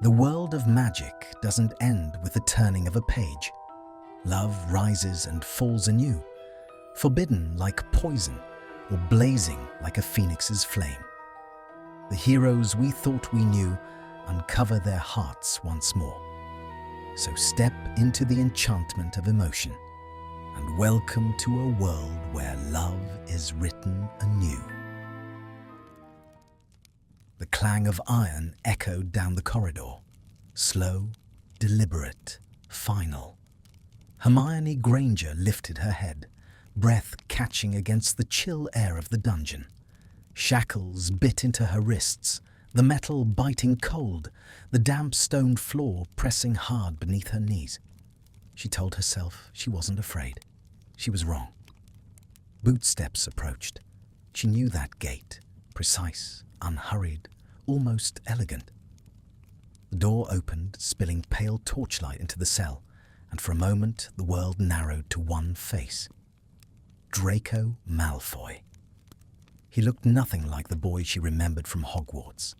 The world of magic doesn't end with the turning of a page. Love rises and falls anew, forbidden like poison or blazing like a phoenix's flame. The heroes we thought we knew uncover their hearts once more. So step into the enchantment of emotion and welcome to a world where love is written anew. The clang of iron echoed down the corridor, slow, deliberate, final. Hermione Granger lifted her head, breath catching against the chill air of the dungeon. Shackles bit into her wrists, the metal biting cold, the damp stone floor pressing hard beneath her knees. She told herself she wasn't afraid. She was wrong. Bootsteps approached. She knew that gait, precise, unhurried, almost elegant. The door opened, spilling pale torchlight into the cell, and for a moment the world narrowed to one face. Draco Malfoy. He looked nothing like the boy she remembered from Hogwarts.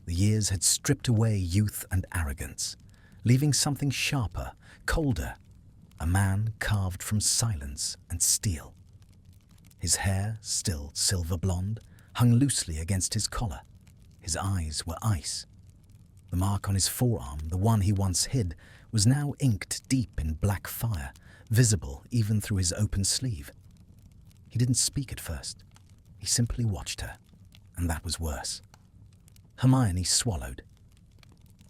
The years had stripped away youth and arrogance, leaving something sharper, colder, a man carved from silence and steel. His hair, still silver blonde, hung loosely against his collar. His eyes were ice. The mark on his forearm, the one he once hid, was now inked deep in black fire, visible even through his open sleeve. He didn't speak at first. He simply watched her, and that was worse. Hermione swallowed.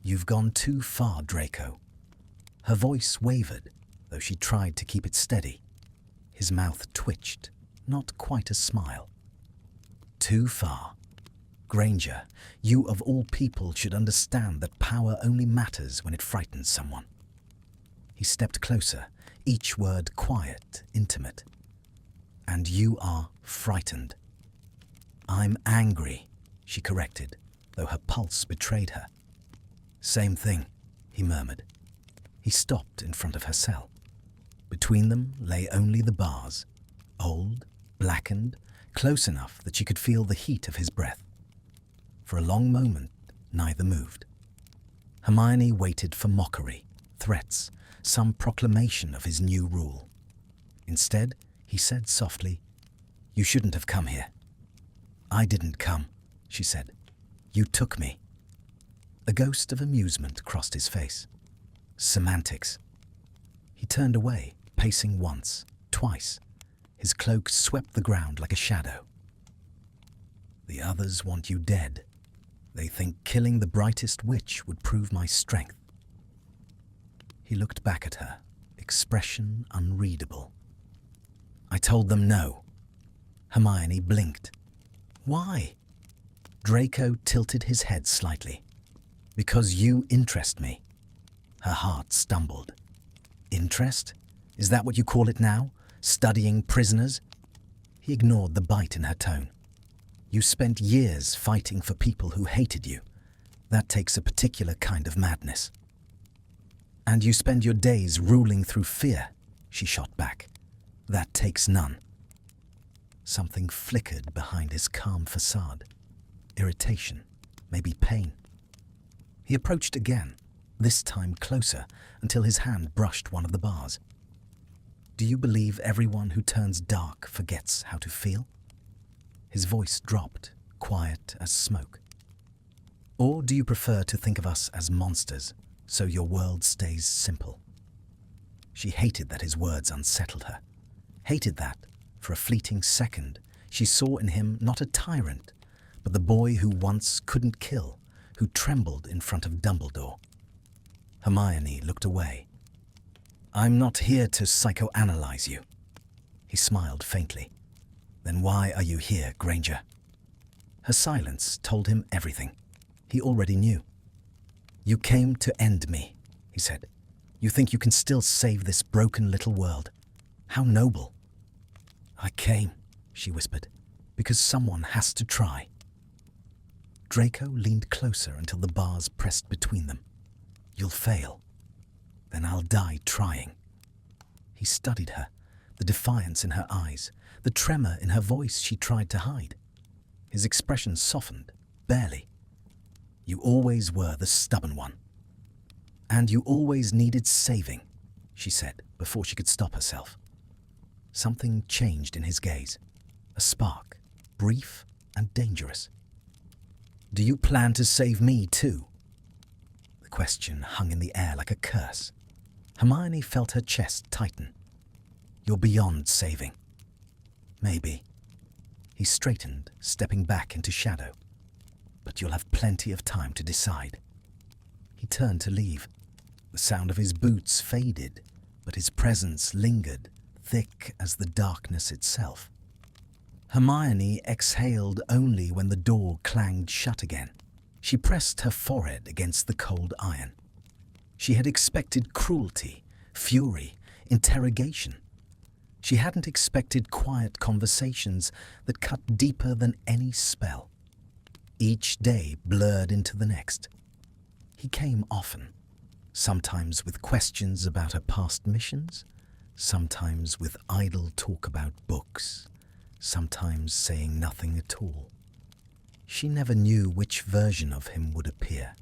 "You've gone too far, Draco." Her voice wavered, though she tried to keep it steady. His mouth twitched, not quite a smile. "Too far. Granger, you of all people should understand that power only matters when it frightens someone." He stepped closer, each word quiet, intimate. "And you are frightened." "I'm angry," she corrected, though her pulse betrayed her. "Same thing," he murmured. He stopped in front of her cell. Between them lay only the bars, old, blackened, close enough that she could feel the heat of his breath. For a long moment, neither moved. Hermione waited for mockery, threats, some proclamation of his new rule. Instead, he said softly, "You shouldn't have come here." "I didn't come," she said. "You took me." A ghost of amusement crossed his face. Semantics. He turned away, pacing once, twice. His cloak swept the ground like a shadow. "The others want you dead. They think killing the brightest witch would prove my strength." He looked back at her, expression unreadable. "I told them no." Hermione blinked. "Why?" Draco tilted his head slightly. "Because you interest me." Her heart stumbled. "Interest? Is that what you call it now? Studying prisoners?" He ignored the bite in her tone. "You spent years fighting for people who hated you. That takes a particular kind of madness." "And you spend your days ruling through fear," she shot back. "That takes none." Something flickered behind his calm facade. Irritation, maybe pain. He approached again, this time closer, until his hand brushed one of the bars. "Do you believe everyone who turns dark forgets how to feel?" His voice dropped, quiet as smoke. "Or do you prefer to think of us as monsters, so your world stays simple?" She hated that his words unsettled her. Hated that, for a fleeting second, she saw in him not a tyrant, but the boy who once couldn't kill, who trembled in front of Dumbledore. Hermione looked away. "I'm not here to psychoanalyze you." He smiled faintly. "Then why are you here, Granger?" Her silence told him everything. He already knew. "You came to end me," he said. "You think you can still save this broken little world. How noble." "I came," she whispered, "because someone has to try." Draco leaned closer until the bars pressed between them. "You'll fail. Then I'll die trying." He studied her, the defiance in her eyes, the tremor in her voice she tried to hide. His expression softened, barely. You always were the stubborn one. And you always needed saving, she said before she could stop herself. Something changed in his gaze. A spark, brief and dangerous. Do you plan to save me too? The question hung in the air like a curse. Hermione felt her chest tighten. You're beyond saving. Maybe. He straightened, stepping back into shadow. But you'll have plenty of time to decide. He turned to leave. The sound of his boots faded, but his presence lingered, thick as the darkness itself. Hermione exhaled only when the door clanged shut again. She pressed her forehead against the cold iron. She had expected cruelty, fury, interrogation. She hadn't expected quiet conversations that cut deeper than any spell. Each day blurred into the next. He came often, sometimes with questions about her past missions, sometimes with idle talk about books, sometimes saying nothing at all. She never knew which version of him would appear.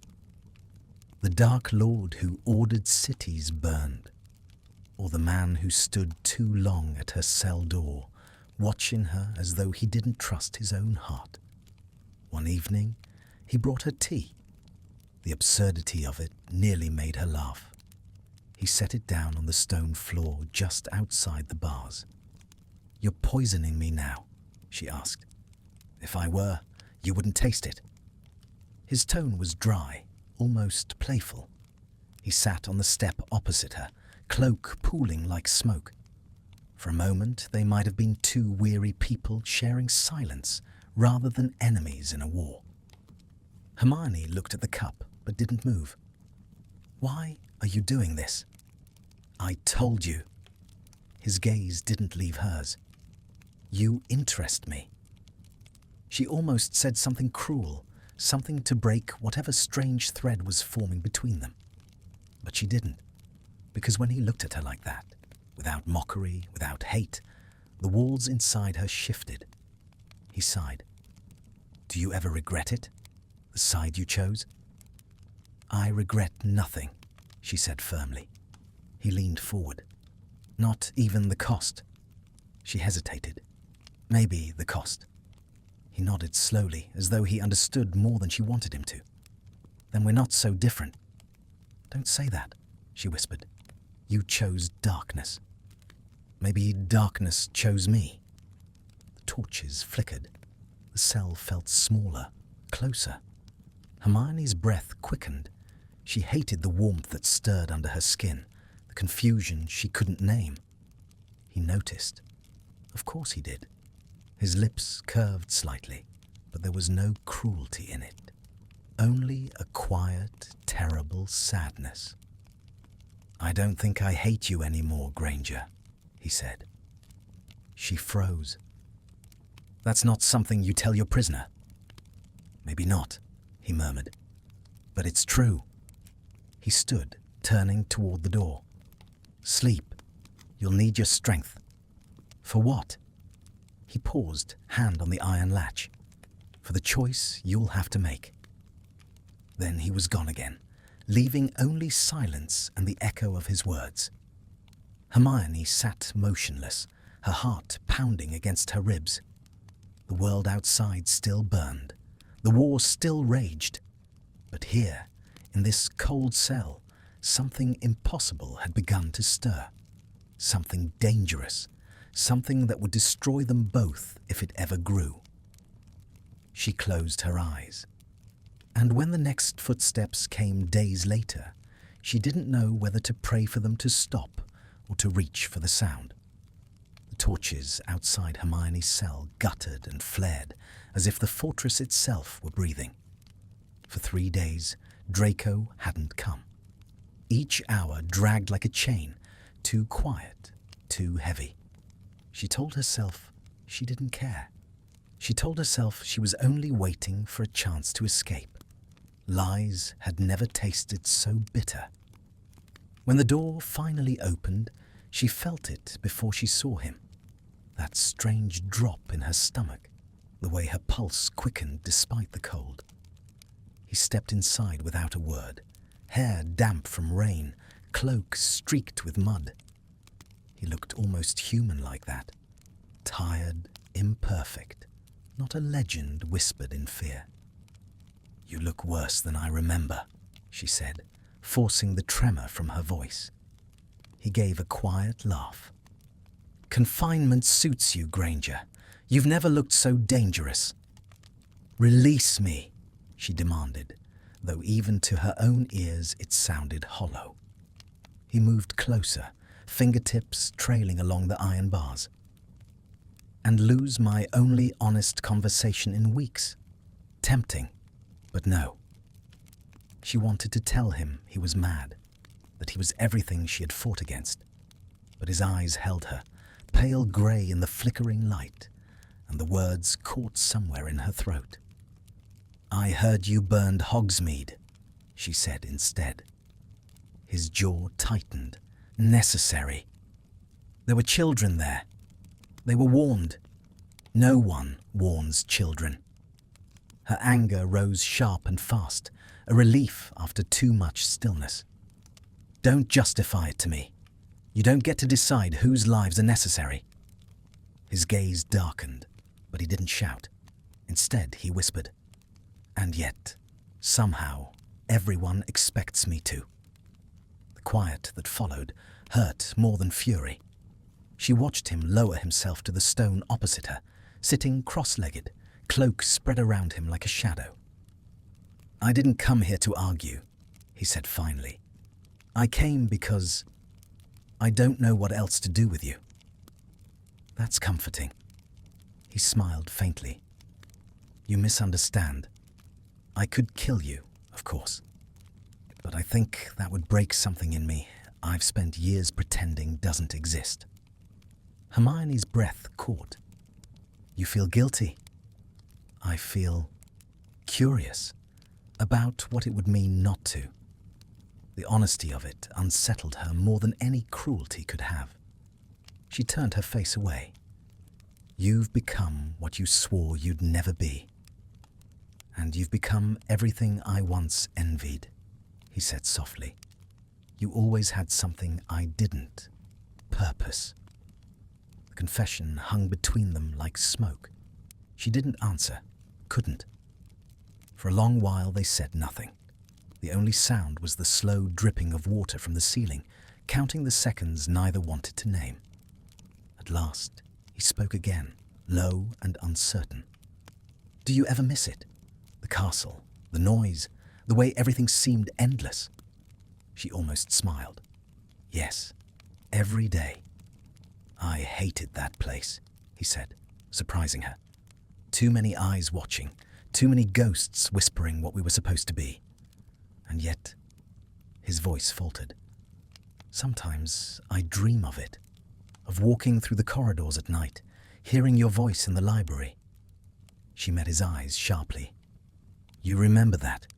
The Dark Lord who ordered cities burned, or the man who stood too long at her cell door, watching her as though he didn't trust his own heart. One evening, he brought her tea. The absurdity of it nearly made her laugh. He set it down on the stone floor just outside the bars. You're poisoning me now, she asked. If I were, you wouldn't taste it. His tone was dry, almost playful. He sat on the step opposite her, cloak pooling like smoke. For a moment, they might have been two weary people sharing silence rather than enemies in a war. Hermione looked at the cup but didn't move. Why are you doing this? I told you. His gaze didn't leave hers. You interest me. She almost said something cruel, something to break whatever strange thread was forming between them. But she didn't, because when he looked at her like that, without mockery, without hate, the walls inside her shifted. He sighed. Do you ever regret it? The side you chose? I regret nothing, she said firmly. He leaned forward. Not even the cost. She hesitated. Maybe the cost. He nodded slowly, as though he understood more than she wanted him to. Then we're not so different. Don't say that, she whispered. You chose darkness. Maybe darkness chose me. The torches flickered. The cell felt smaller, closer. Hermione's breath quickened. She hated the warmth that stirred under her skin, the confusion she couldn't name. He noticed. Of course he did. His lips curved slightly, but there was no cruelty in it. Only a quiet, terrible sadness. I don't think I hate you anymore, Granger, he said. She froze. That's not something you tell your prisoner. Maybe not, he murmured. But it's true. He stood, turning toward the door. Sleep. You'll need your strength. For what? He paused, hand on the iron latch. For the choice you'll have to make. Then he was gone again, leaving only silence and the echo of his words. Hermione sat motionless, her heart pounding against her ribs. The world outside still burned. The war still raged. But here, in this cold cell, something impossible had begun to stir. Something dangerous. Something that would destroy them both if it ever grew. She closed her eyes. And when the next footsteps came days later, she didn't know whether to pray for them to stop or to reach for the sound. The torches outside Hermione's cell guttered and flared as if the fortress itself were breathing. For 3 days, Draco hadn't come. Each hour dragged like a chain, too quiet, too heavy. She told herself she didn't care. She told herself she was only waiting for a chance to escape. Lies had never tasted so bitter. When the door finally opened, she felt it before she saw him. That strange drop in her stomach, the way her pulse quickened despite the cold. He He stepped inside without a word, hair damp from rain, cloak streaked with mud. He looked almost human like that, tired, imperfect, not a legend whispered in fear. "You look worse than I remember," she said, forcing the tremor from her voice. He gave a quiet laugh. "Confinement suits you, Granger. You've never looked so dangerous." "Release me," she demanded, though even to her own ears it sounded hollow. He moved closer, fingertips trailing along the iron bars. "And lose my only honest conversation in weeks. Tempting, but no." She wanted to tell him he was mad, that he was everything she had fought against. But his eyes held her, pale grey in the flickering light, and the words caught somewhere in her throat. "I heard you burned Hogsmeade," she said instead. His jaw tightened. "Necessary. There were children there. They were warned. No one warns children." Her anger rose sharp and fast, a relief after too much stillness. "Don't justify it to me. You don't get to decide whose lives are necessary." His gaze darkened, but he didn't shout. Instead, he whispered, "And yet, somehow, everyone expects me to." The quiet that followed hurt more than fury. She watched him lower himself to the stone opposite her, sitting cross-legged, cloak spread around him like a shadow. "I didn't come here to argue," he said finally. "I came because I don't know what else to do with you." "That's comforting." He smiled faintly. "You misunderstand. I could kill you, of course. But I think that would break something in me I've spent years pretending doesn't exist." Hermione's breath caught. "You feel guilty?" "I feel curious about what it would mean not to." The honesty of it unsettled her more than any cruelty could have. She turned her face away. "You've become what you swore you'd never be. And you've become everything I once envied," he said softly. "You always had something I didn't. Purpose." The confession hung between them like smoke. She didn't answer, couldn't. For a long while they said nothing. The only sound was the slow dripping of water from the ceiling, counting the seconds neither wanted to name. At last, he spoke again, low and uncertain. "Do you ever miss it? The castle, the noise, the way everything seemed endless?" She almost smiled. "Yes, every day." "I hated that place," he said, surprising her. "Too many eyes watching, too many ghosts whispering what we were supposed to be. And yet," his voice faltered, "sometimes I dream of it, of walking through the corridors at night, hearing your voice in the library." She met his eyes sharply. "You remember that?"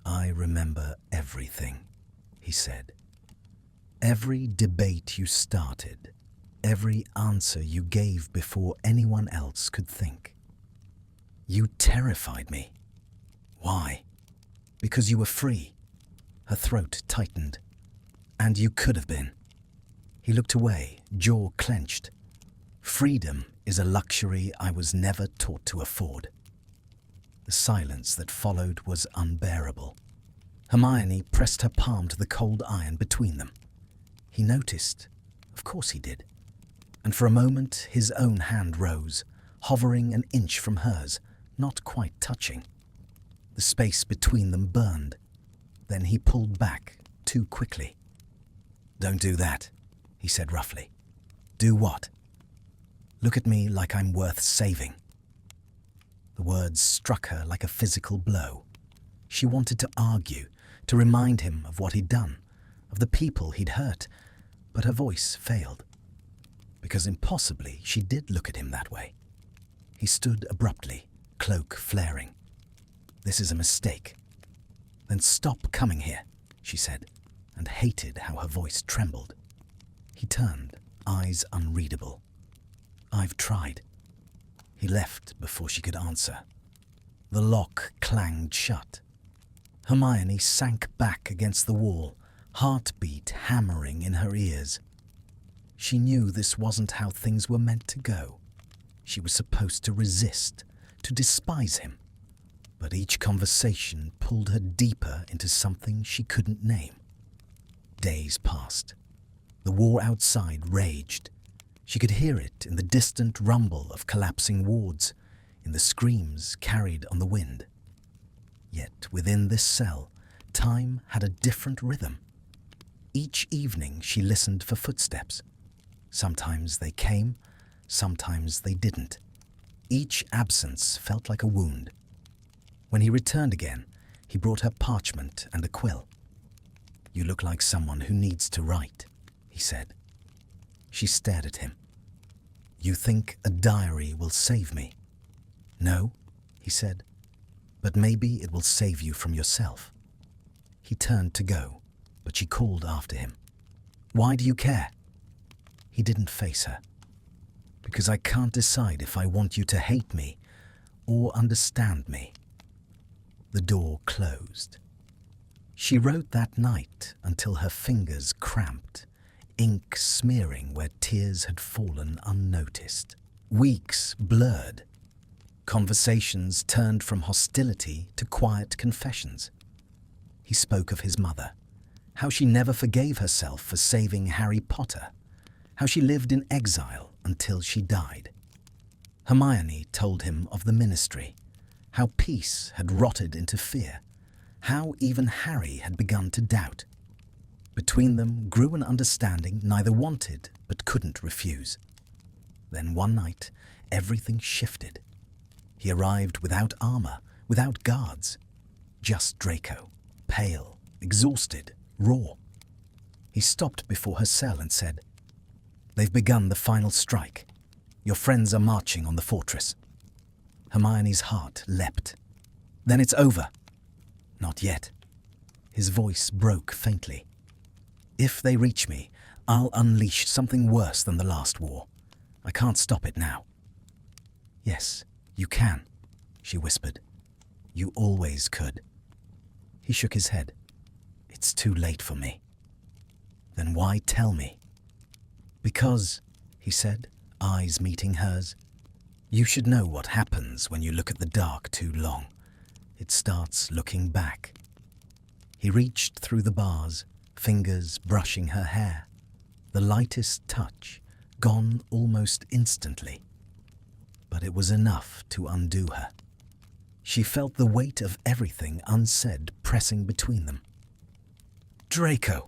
"I remember everything," he said. "Every debate you started, every answer you gave before anyone else could think. You terrified me. Why? Because you were free." Her throat tightened. "And you could have been." He looked away, jaw clenched. "Freedom is a luxury I was never taught to afford." The silence that followed was unbearable. Hermione pressed her palm to the cold iron between them. He noticed. Of course he did. And for a moment his own hand rose, hovering an inch from hers, not quite touching. The space between them burned. Then he pulled back too quickly. "Don't do that," he said roughly. "Do what?" "Look at me like I'm worth saving." The words struck her like a physical blow. She wanted to argue, to remind him of what he'd done, of the people he'd hurt, but her voice failed. Because impossibly she did look at him that way. He stood abruptly, cloak flaring. "This is a mistake." "Then stop coming here," she said, and hated how her voice trembled. He turned, eyes unreadable. "I've tried." He left before she could answer. The lock clanged shut. Hermione sank back against the wall, heartbeat hammering in her ears. She knew this wasn't how things were meant to go. She was supposed to resist, to despise him. But each conversation pulled her deeper into something she couldn't name. Days passed. The war outside raged. She could hear it in the distant rumble of collapsing wards, in the screams carried on the wind. Yet within this cell, time had a different rhythm. Each evening she listened for footsteps. Sometimes they came, sometimes they didn't. Each absence felt like a wound. When he returned again, he brought her parchment and a quill. "You look like someone who needs to write," he said. She stared at him. "You think a diary will save me?" "No," he said, "but maybe it will save you from yourself." He turned to go, but she called after him. "Why do you care?" He didn't face her. "Because I can't decide if I want you to hate me or understand me." The door closed. She wrote that night until her fingers cramped, ink smearing where tears had fallen unnoticed. Weeks blurred. Conversations turned from hostility to quiet confessions. He spoke of his mother, how she never forgave herself for saving Harry Potter, how she lived in exile until she died. Hermione told him of the ministry, how peace had rotted into fear, how even Harry had begun to doubt. Between them grew an understanding neither wanted but couldn't refuse. Then one night, everything shifted. He arrived without armor, without guards. Just Draco, pale, exhausted, raw. He stopped before her cell and said, "They've begun the final strike. Your friends are marching on the fortress." Hermione's heart leapt. "Then it's over." "Not yet." His voice broke faintly. "If they reach me, I'll unleash something worse than the last war. I can't stop it now." "Yes, you can," she whispered. "You always could." He shook his head. "It's too late for me." "Then why tell me?" "Because," he said, eyes meeting hers, "you should know what happens when you look at the dark too long. It starts looking back." He reached through the bars, fingers brushing her hair. The lightest touch, gone almost instantly. But it was enough to undo her. She felt the weight of everything unsaid pressing between them. "Draco,"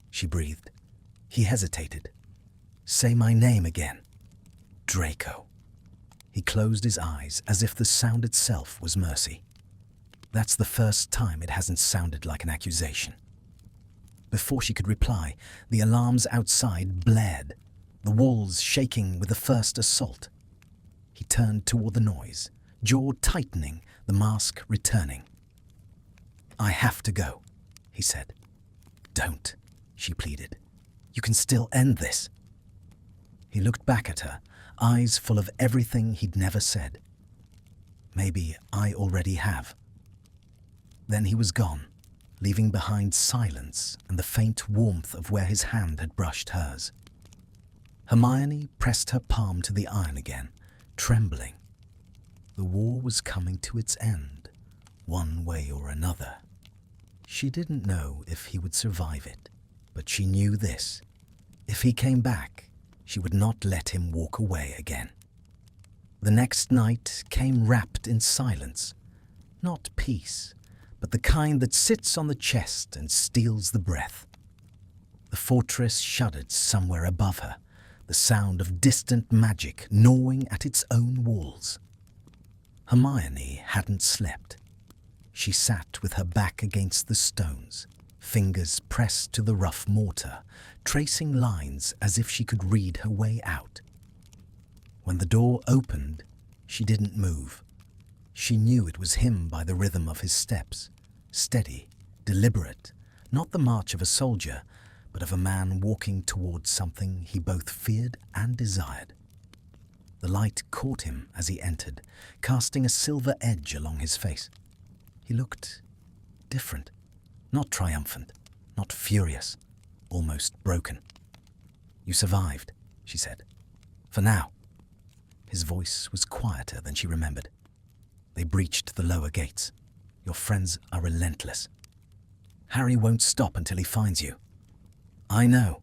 she breathed. He hesitated. "Say my name again." "Draco." He closed his eyes as if the sound itself was mercy. That's the first time it hasn't sounded like an accusation. Before she could reply, the alarms outside blared, the walls shaking with the first assault. He turned toward the noise, jaw tightening, the mask returning. "I have to go," he said. "Don't," she pleaded. "You can still end this." He looked back at her, eyes full of everything he'd never said. "Maybe I already have." Then he was gone, leaving behind silence and the faint warmth of where his hand had brushed hers. Hermione pressed her palm to the iron again, trembling. The war was coming to its end, one way or another. She didn't know if he would survive it, but she knew this. If he came back, she would not let him walk away again. The next night came wrapped in silence, not peace, but the kind that sits on the chest and steals the breath. The fortress shuddered somewhere above her, the sound of distant magic gnawing at its own walls. Hermione hadn't slept. She sat with her back against the stones, fingers pressed to the rough mortar, tracing lines as if she could read her way out. When the door opened, she didn't move. She knew it was him by the rhythm of his steps, steady, deliberate, not the march of a soldier, but of a man walking towards something he both feared and desired. The light caught him as he entered, casting a silver edge along his face. He looked different, not triumphant, not furious, almost broken. "You survived," she said. "For now." His voice was quieter than she remembered. "They breached the lower gates. Your friends are relentless. Harry won't stop until he finds you." "I know."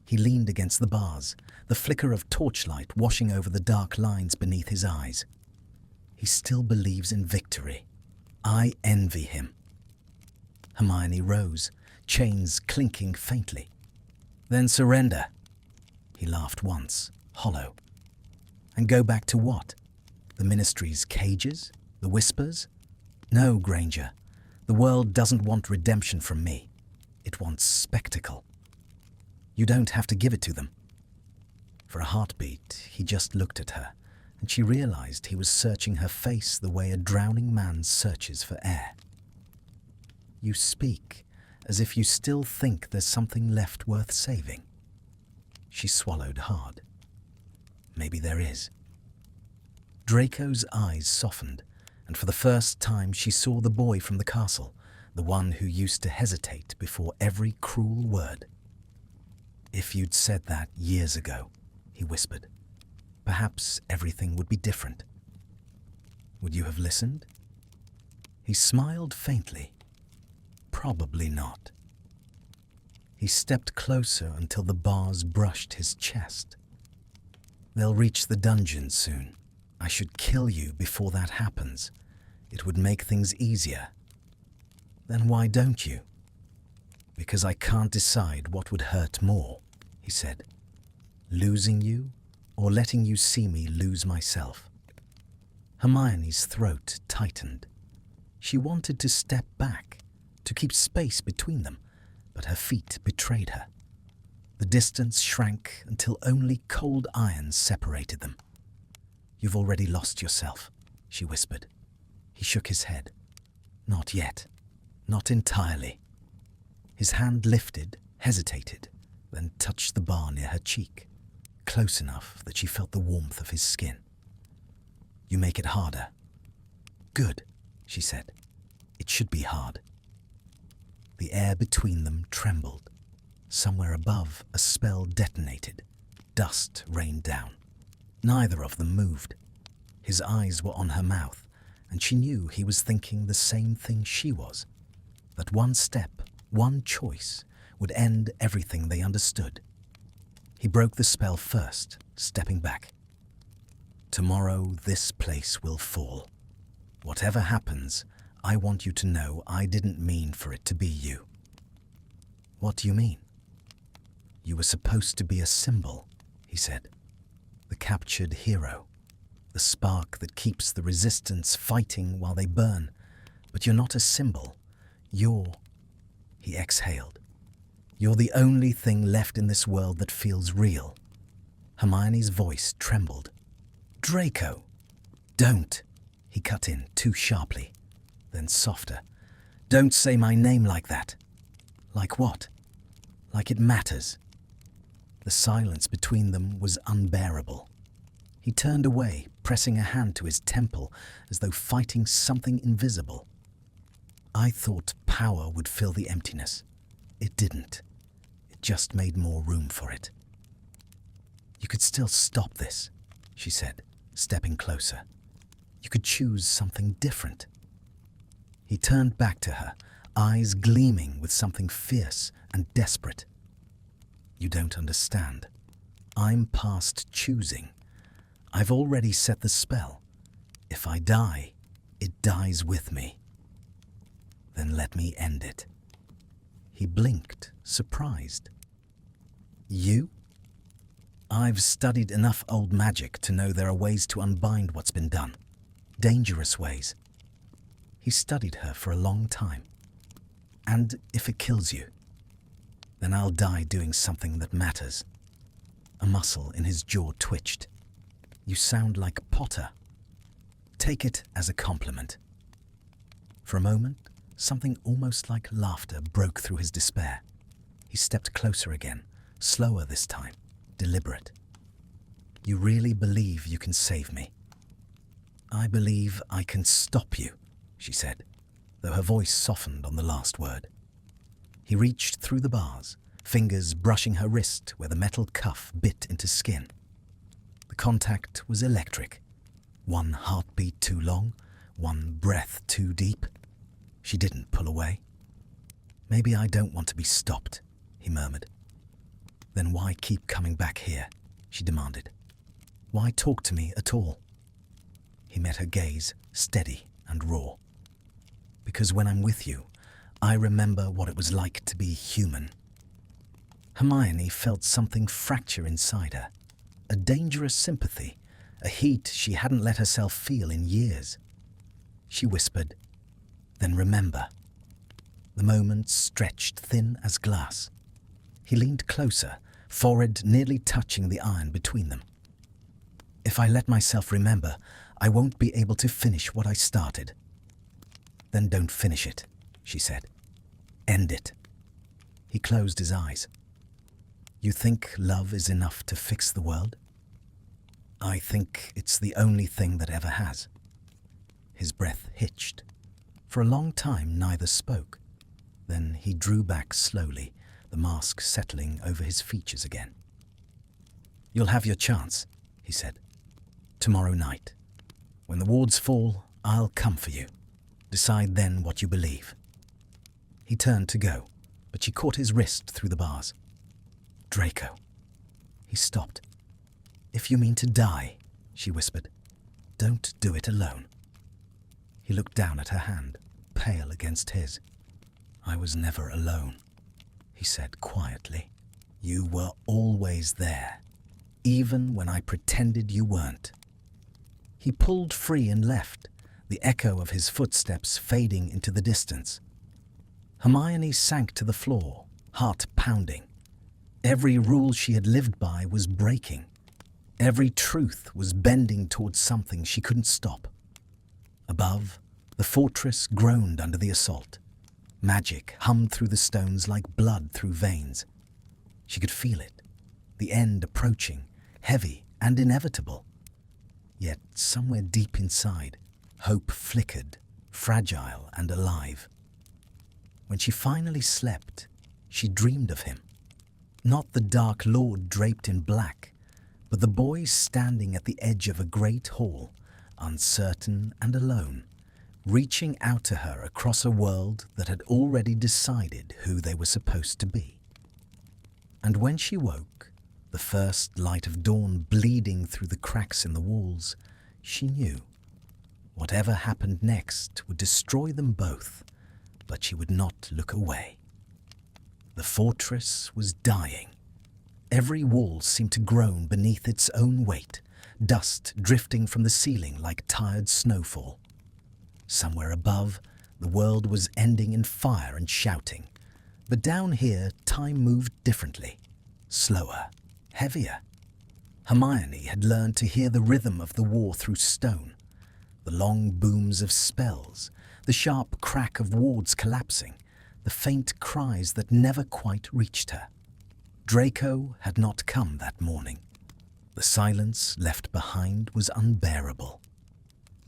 He leaned against the bars, the flicker of torchlight washing over the dark lines beneath his eyes. He still believes in victory. I envy him. Hermione rose, chains clinking faintly. "Then surrender." He laughed once, hollow. "And go back to what? The Ministry's cages? The whispers? No, Granger. The world doesn't want redemption from me. It wants spectacle. You don't have to give it to them." For a heartbeat, he just looked at her, and she realized he was searching her face the way a drowning man searches for air. "You speak as if you still think there's something left worth saving." She swallowed hard. "Maybe there is." Draco's eyes softened, and for the first time she saw the boy from the castle, the one who used to hesitate before every cruel word. "If you'd said that years ago," he whispered, "perhaps everything would be different. Would you have listened?" He smiled faintly. "Probably not." He stepped closer until the bars brushed his chest. "They'll reach the dungeon soon. I should kill you before that happens. It would make things easier." "Then why don't you?" "Because I can't decide what would hurt more," he said. "Losing you, or letting you see me lose myself." Hermione's throat tightened. She wanted to step back, to keep space between them, but her feet betrayed her. The distance shrank until only cold iron separated them. "You've already lost yourself," she whispered. He shook his head. "Not yet. Not entirely." His hand lifted, hesitated, then touched the bar near her cheek, close enough that she felt the warmth of his skin. "You make it harder." "Good," she said. "It should be hard." The air between them trembled. Somewhere above, a spell detonated. Dust rained down. Neither of them moved. His eyes were on her mouth, and she knew he was thinking the same thing she was, that one step, one choice, would end everything they understood. He broke the spell first, stepping back. "Tomorrow this place will fall. Whatever happens, I want you to know I didn't mean for it to be you." "What do you mean?" "You were supposed to be a symbol," he said. "The captured hero. The spark that keeps the resistance fighting while they burn. But you're not a symbol. You're..." He exhaled. "You're the only thing left in this world that feels real." Hermione's voice trembled. "Draco!" "Don't!" He cut in too sharply, then softer. "Don't say my name like that." "Like what?" "Like it matters." The silence between them was unbearable. He turned away, pressing a hand to his temple as though fighting something invisible. "I thought power would fill the emptiness. It didn't. It just made more room for it." "You could still stop this," she said, stepping closer. "You could choose something different." He turned back to her, eyes gleaming with something fierce and desperate. "You don't understand. I'm past choosing. I've already set the spell. If I die, it dies with me." "Then let me end it." He blinked, surprised. "You?" "I've studied enough old magic to know there are ways to unbind what's been done. Dangerous ways." He studied her for a long time. "And if it kills you, then I'll die doing something that matters." A muscle in his jaw twitched. "You sound like Potter." "Take it as a compliment." For a moment, something almost like laughter broke through his despair. He stepped closer again, slower this time, deliberate. You really believe you can save me? I believe I can stop you, she said, though her voice softened on the last word. He reached through the bars, fingers brushing her wrist where the metal cuff bit into skin. The contact was electric. One heartbeat too long, one breath too deep. She didn't pull away. Maybe I don't want to be stopped, he murmured. Then why keep coming back here? She demanded. Why talk to me at all? He met her gaze, steady and raw. Because when I'm with you, I remember what it was like to be human. Hermione felt something fracture inside her, a dangerous sympathy, a heat she hadn't let herself feel in years. She whispered, "Then remember." The moment stretched thin as glass. He leaned closer, forehead nearly touching the iron between them. "If I let myself remember, I won't be able to finish what I started." "Then don't finish it," she said. "End it." He closed his eyes. "You think love is enough to fix the world?" "I think it's the only thing that ever has." His breath hitched. For a long time neither spoke. Then he drew back slowly, the mask settling over his features again. "You'll have your chance," he said. "Tomorrow night. When the wards fall, I'll come for you. Decide then what you believe." He turned to go, but she caught his wrist through the bars. "Draco." He stopped. "If you mean to die," she whispered, "don't do it alone." He looked down at her hand, pale against his. "I was never alone," he said quietly. "You were always there, even when I pretended you weren't." He pulled free and left, the echo of his footsteps fading into the distance. Hermione sank to the floor, heart pounding. Every rule she had lived by was breaking. Every truth was bending towards something she couldn't stop. Above, the fortress groaned under the assault. Magic hummed through the stones like blood through veins. She could feel it, the end approaching, heavy and inevitable. Yet somewhere deep inside, hope flickered, fragile and alive. When she finally slept, she dreamed of him. Not the Dark Lord draped in black, but the boy standing at the edge of a great hall, uncertain and alone, reaching out to her across a world that had already decided who they were supposed to be. And when she woke, the first light of dawn bleeding through the cracks in the walls, she knew. Whatever happened next would destroy them both, but she would not look away. The fortress was dying. Every wall seemed to groan beneath its own weight, dust drifting from the ceiling like tired snowfall. Somewhere above, the world was ending in fire and shouting. But down here, time moved differently, slower, heavier. Hermione had learned to hear the rhythm of the war through stone, the long booms of spells, the sharp crack of wards collapsing, the faint cries that never quite reached her. Draco had not come that morning. The silence left behind was unbearable.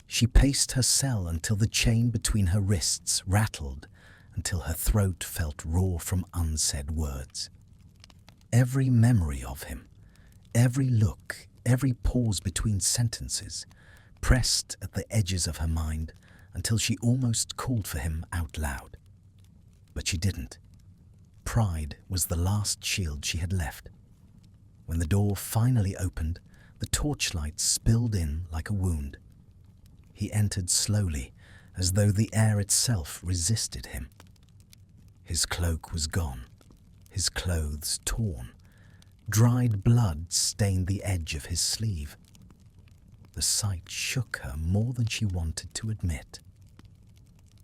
She paced her cell until the chain between her wrists rattled, until her throat felt raw from unsaid words. Every memory of him, every look, every pause between sentences, pressed at the edges of her mind until she almost called for him out loud. But she didn't. Pride was the last shield she had left. When the door finally opened, the torchlight spilled in like a wound. He entered slowly, as though the air itself resisted him. His cloak was gone, his clothes torn. Dried blood stained the edge of his sleeve. The sight shook her more than she wanted to admit.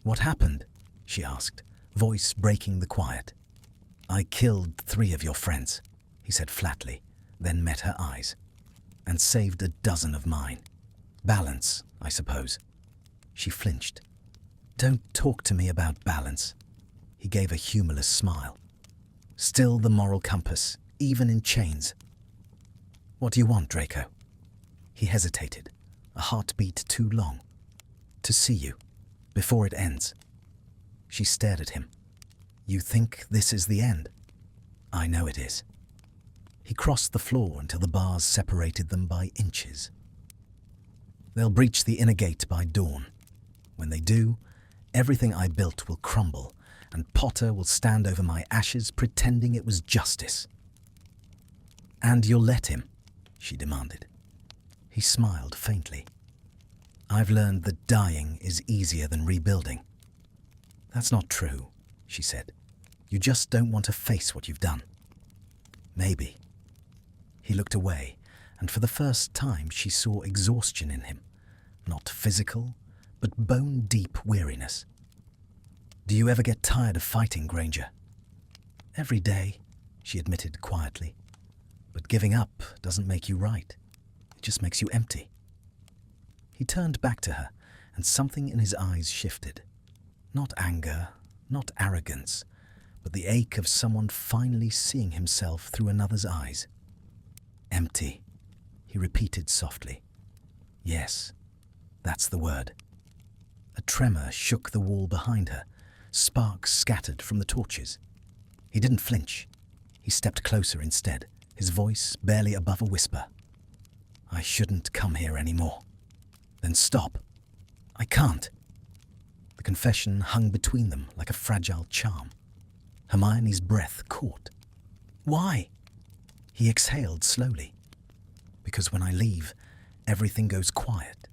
"What happened?" she asked, voice breaking the quiet. "I killed 3 of your friends," he said flatly, then met her eyes. "And saved a dozen of mine. Balance, I suppose." She flinched. "Don't talk to me about balance." He gave a humorless smile. "Still the moral compass, even in chains." "What do you want, Draco?" He hesitated, a heartbeat too long. To see you, before it ends. She stared at him. You think this is the end? I know it is. He crossed the floor until the bars separated them by inches. They'll breach the inner gate by dawn. When they do, everything I built will crumble, and Potter will stand over my ashes pretending it was justice. And you'll let him, she demanded. He smiled faintly. I've learned that dying is easier than rebuilding. That's not true, she said. You just don't want to face what you've done. Maybe. He looked away, and for the first time she saw exhaustion in him. Not physical, but bone-deep weariness. Do you ever get tired of fighting, Granger? Every day, she admitted quietly. But giving up doesn't make you right. It just makes you empty. He turned back to her, and something in his eyes shifted. Not anger, not arrogance, but the ache of someone finally seeing himself through another's eyes. Empty, he repeated softly. Yes, that's the word. A tremor shook the wall behind her. Sparks scattered from the torches. He didn't flinch. He stepped closer instead, his voice barely above a whisper. I shouldn't come here anymore. Then stop. I can't. The confession hung between them like a fragile charm. Hermione's breath caught. Why? He exhaled slowly. Because when I leave, everything goes quiet.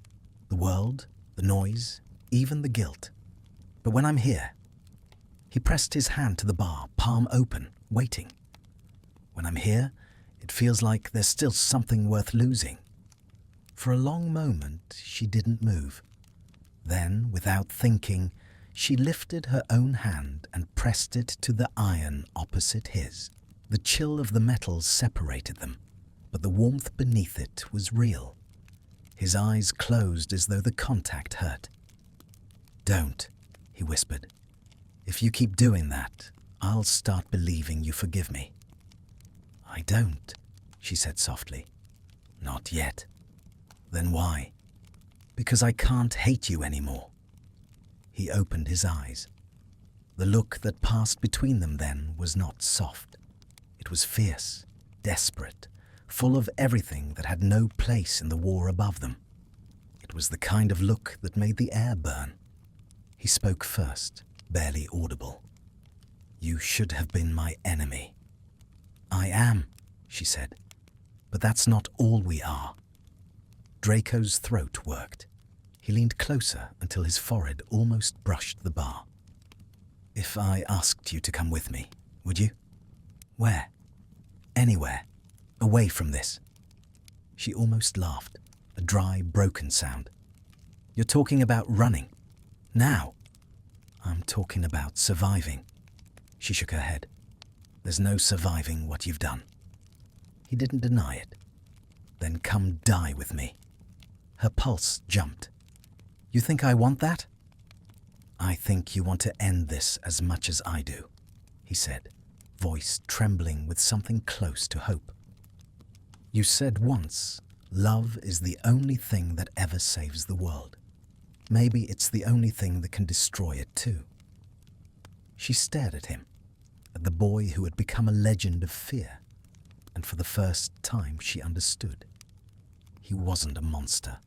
The world, the noise, even the guilt. But when I'm here, he pressed his hand to the bar, palm open, waiting. When I'm here, it feels like there's still something worth losing. For a long moment, she didn't move. Then, without thinking, she lifted her own hand and pressed it to the iron opposite his. The chill of the metals separated them, but the warmth beneath it was real. His eyes closed as though the contact hurt. Don't, he whispered. If you keep doing that, I'll start believing you forgive me. I don't, she said softly. Not yet. Then why? Because I can't hate you anymore. He opened his eyes. The look that passed between them then was not soft. It was fierce, desperate, full of everything that had no place in the war above them. It was the kind of look that made the air burn. He spoke first, barely audible. You should have been my enemy. I am, she said, but that's not all we are. Draco's throat worked. He leaned closer until his forehead almost brushed the bar. If I asked you to come with me, would you? Where? Anywhere. Away from this. She almost laughed, a dry, broken sound. You're talking about running. Now. I'm talking about surviving. She shook her head. There's no surviving what you've done. He didn't deny it. Then come die with me. Her pulse jumped. You think I want that? I think you want to end this as much as I do, he said, voice trembling with something close to hope. You said once, love is the only thing that ever saves the world. Maybe it's the only thing that can destroy it too. She stared at him, at the boy who had become a legend of fear, and for the first time she understood. He wasn't a monster.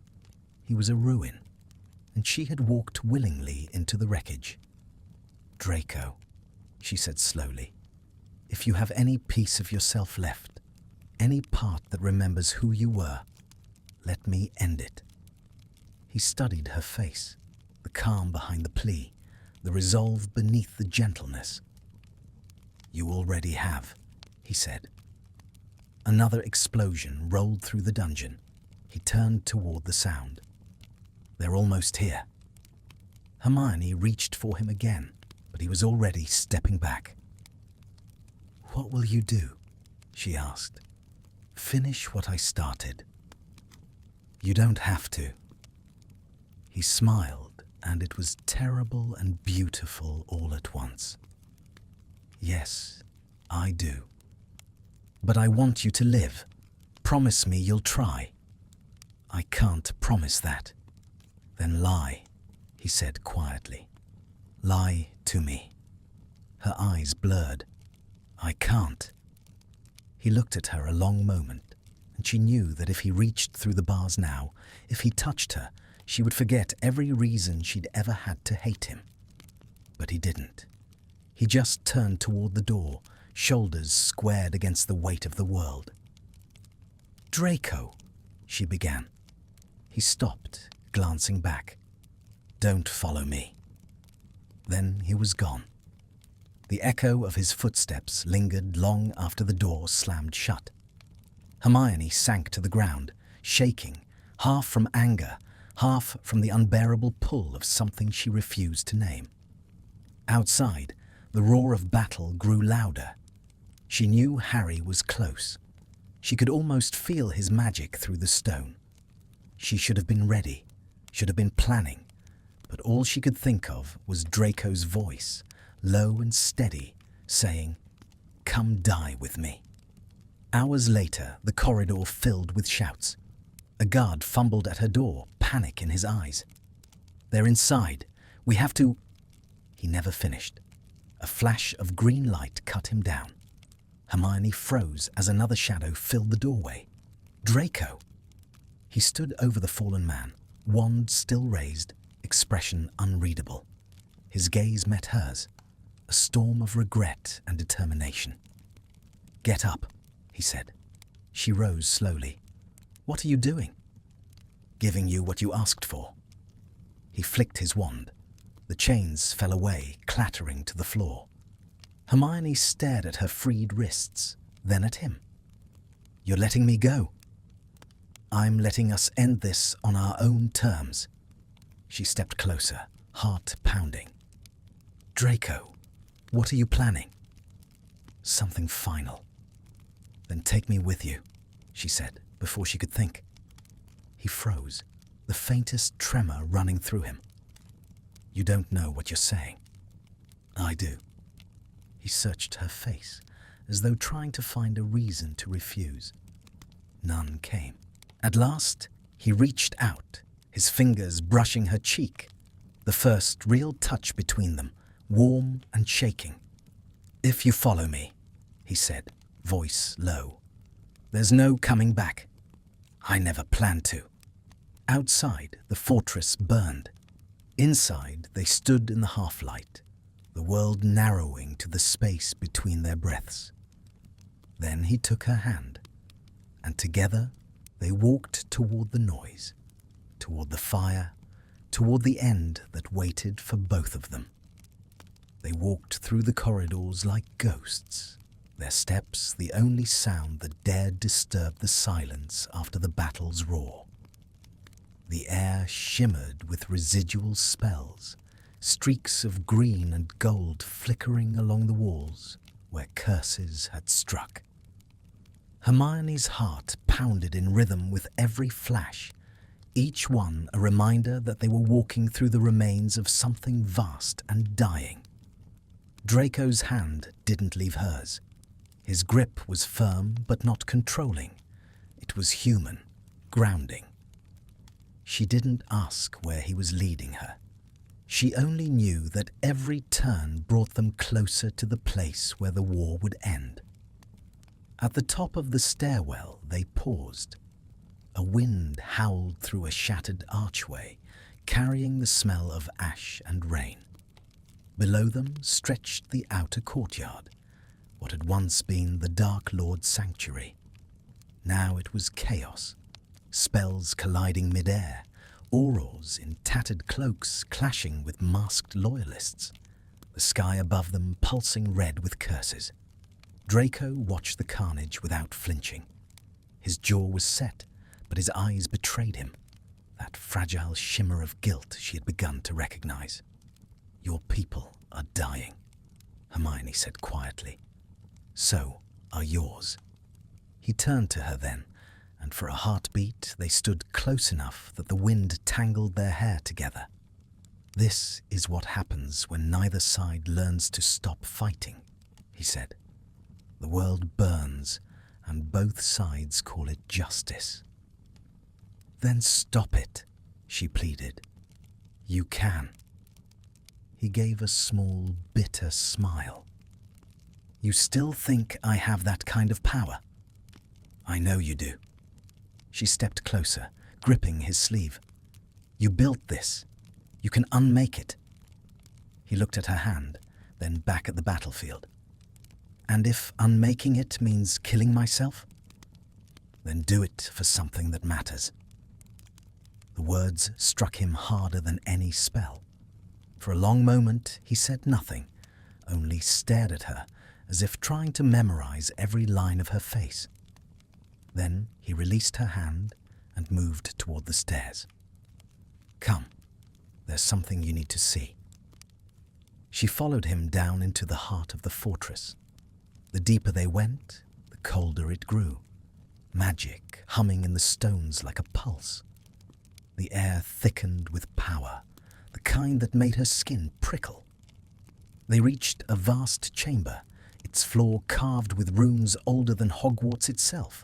He was a ruin, and she had walked willingly into the wreckage. Draco, she said slowly, if you have any piece of yourself left, any part that remembers who you were, let me end it. He studied her face, the calm behind the plea, the resolve beneath the gentleness. You already have, he said. Another explosion rolled through the dungeon. He turned toward the sound. They're almost here. Hermione reached for him again, but he was already stepping back. What will you do? She asked. Finish what I started. You don't have to. He smiled, and it was terrible and beautiful all at once. Yes, I do. But I want you to live. Promise me you'll try. I can't promise that. Then lie, he said quietly. Lie to me. Her eyes blurred. I can't. He looked at her a long moment, and she knew that if he reached through the bars now, if he touched her, she would forget every reason she'd ever had to hate him. But he didn't. He just turned toward the door, shoulders squared against the weight of the world. Draco, she began. He stopped, glancing back. Don't follow me. Then he was gone. The echo of his footsteps lingered long after the door slammed shut. Hermione sank to the ground, shaking, half from anger, half from the unbearable pull of something she refused to name. Outside, the roar of battle grew louder. She knew Harry was close. She could almost feel his magic through the stone. She should have been ready, should have been planning, but all she could think of was Draco's voice, low and steady, saying, "Come die with me." Hours later, the corridor filled with shouts. A guard fumbled at her door, panic in his eyes. "They're inside. We have to—" He never finished. A flash of green light cut him down. Hermione froze as another shadow filled the doorway. Draco! He stood over the fallen man, wand still raised, expression unreadable. His gaze met hers, a storm of regret and determination. "Get up," he said. She rose slowly. "What are you doing?" "Giving you what you asked for." He flicked his wand. The chains fell away, clattering to the floor. Hermione stared at her freed wrists, then at him. "You're letting me go." "I'm letting us end this on our own terms." She stepped closer, heart pounding. "Draco, what are you planning?" "Something final." "Then take me with you," she said, before she could think. He froze, the faintest tremor running through him. "You don't know what you're saying." "I do." He searched her face, as though trying to find a reason to refuse. None came. At last, he reached out, his fingers brushing her cheek, the first real touch between them, warm and shaking. "If you follow me," he said, voice low, "there's no coming back. I never planned to." Outside, the fortress burned. Inside, they stood in the half-light, the world narrowing to the space between their breaths. Then he took her hand, and together they walked toward the noise, toward the fire, toward the end that waited for both of them. They walked through the corridors like ghosts, their steps the only sound that dared disturb the silence after the battle's roar. The air shimmered with residual spells, streaks of green and gold flickering along the walls where curses had struck. Hermione's heart pounded in rhythm with every flash, each one a reminder that they were walking through the remains of something vast and dying. Draco's hand didn't leave hers. His grip was firm but not controlling. It was human, grounding. She didn't ask where he was leading her. She only knew that every turn brought them closer to the place where the war would end. At the top of the stairwell, they paused. A wind howled through a shattered archway, carrying the smell of ash and rain. Below them stretched the outer courtyard, what had once been the Dark Lord's sanctuary. Now it was chaos, spells colliding mid-air, aurors in tattered cloaks clashing with masked loyalists, the sky above them pulsing red with curses. Draco watched the carnage without flinching. His jaw was set, but his eyes betrayed him, that fragile shimmer of guilt she had begun to recognize. "Your people are dying," Hermione said quietly. "So are yours." He turned to her then, and for a heartbeat they stood close enough that the wind tangled their hair together. "This is what happens when neither side learns to stop fighting," he said. "The world burns, and both sides call it justice." Then stop it, she pleaded. You can. He gave a small, bitter smile. You still think I have that kind of power? I know you do. She stepped closer, gripping his sleeve. You built this. You can unmake it. He looked at her hand, then back at the battlefield. And if unmaking it means killing myself, then do it for something that matters. The words struck him harder than any spell. For a long moment he said nothing, only stared at her as if trying to memorize every line of her face. Then he released her hand and moved toward the stairs. Come, there's something you need to see. She followed him down into the heart of the fortress. The deeper they went, the colder it grew, magic humming in the stones like a pulse. The air thickened with power, the kind that made her skin prickle. They reached a vast chamber, its floor carved with runes older than Hogwarts itself.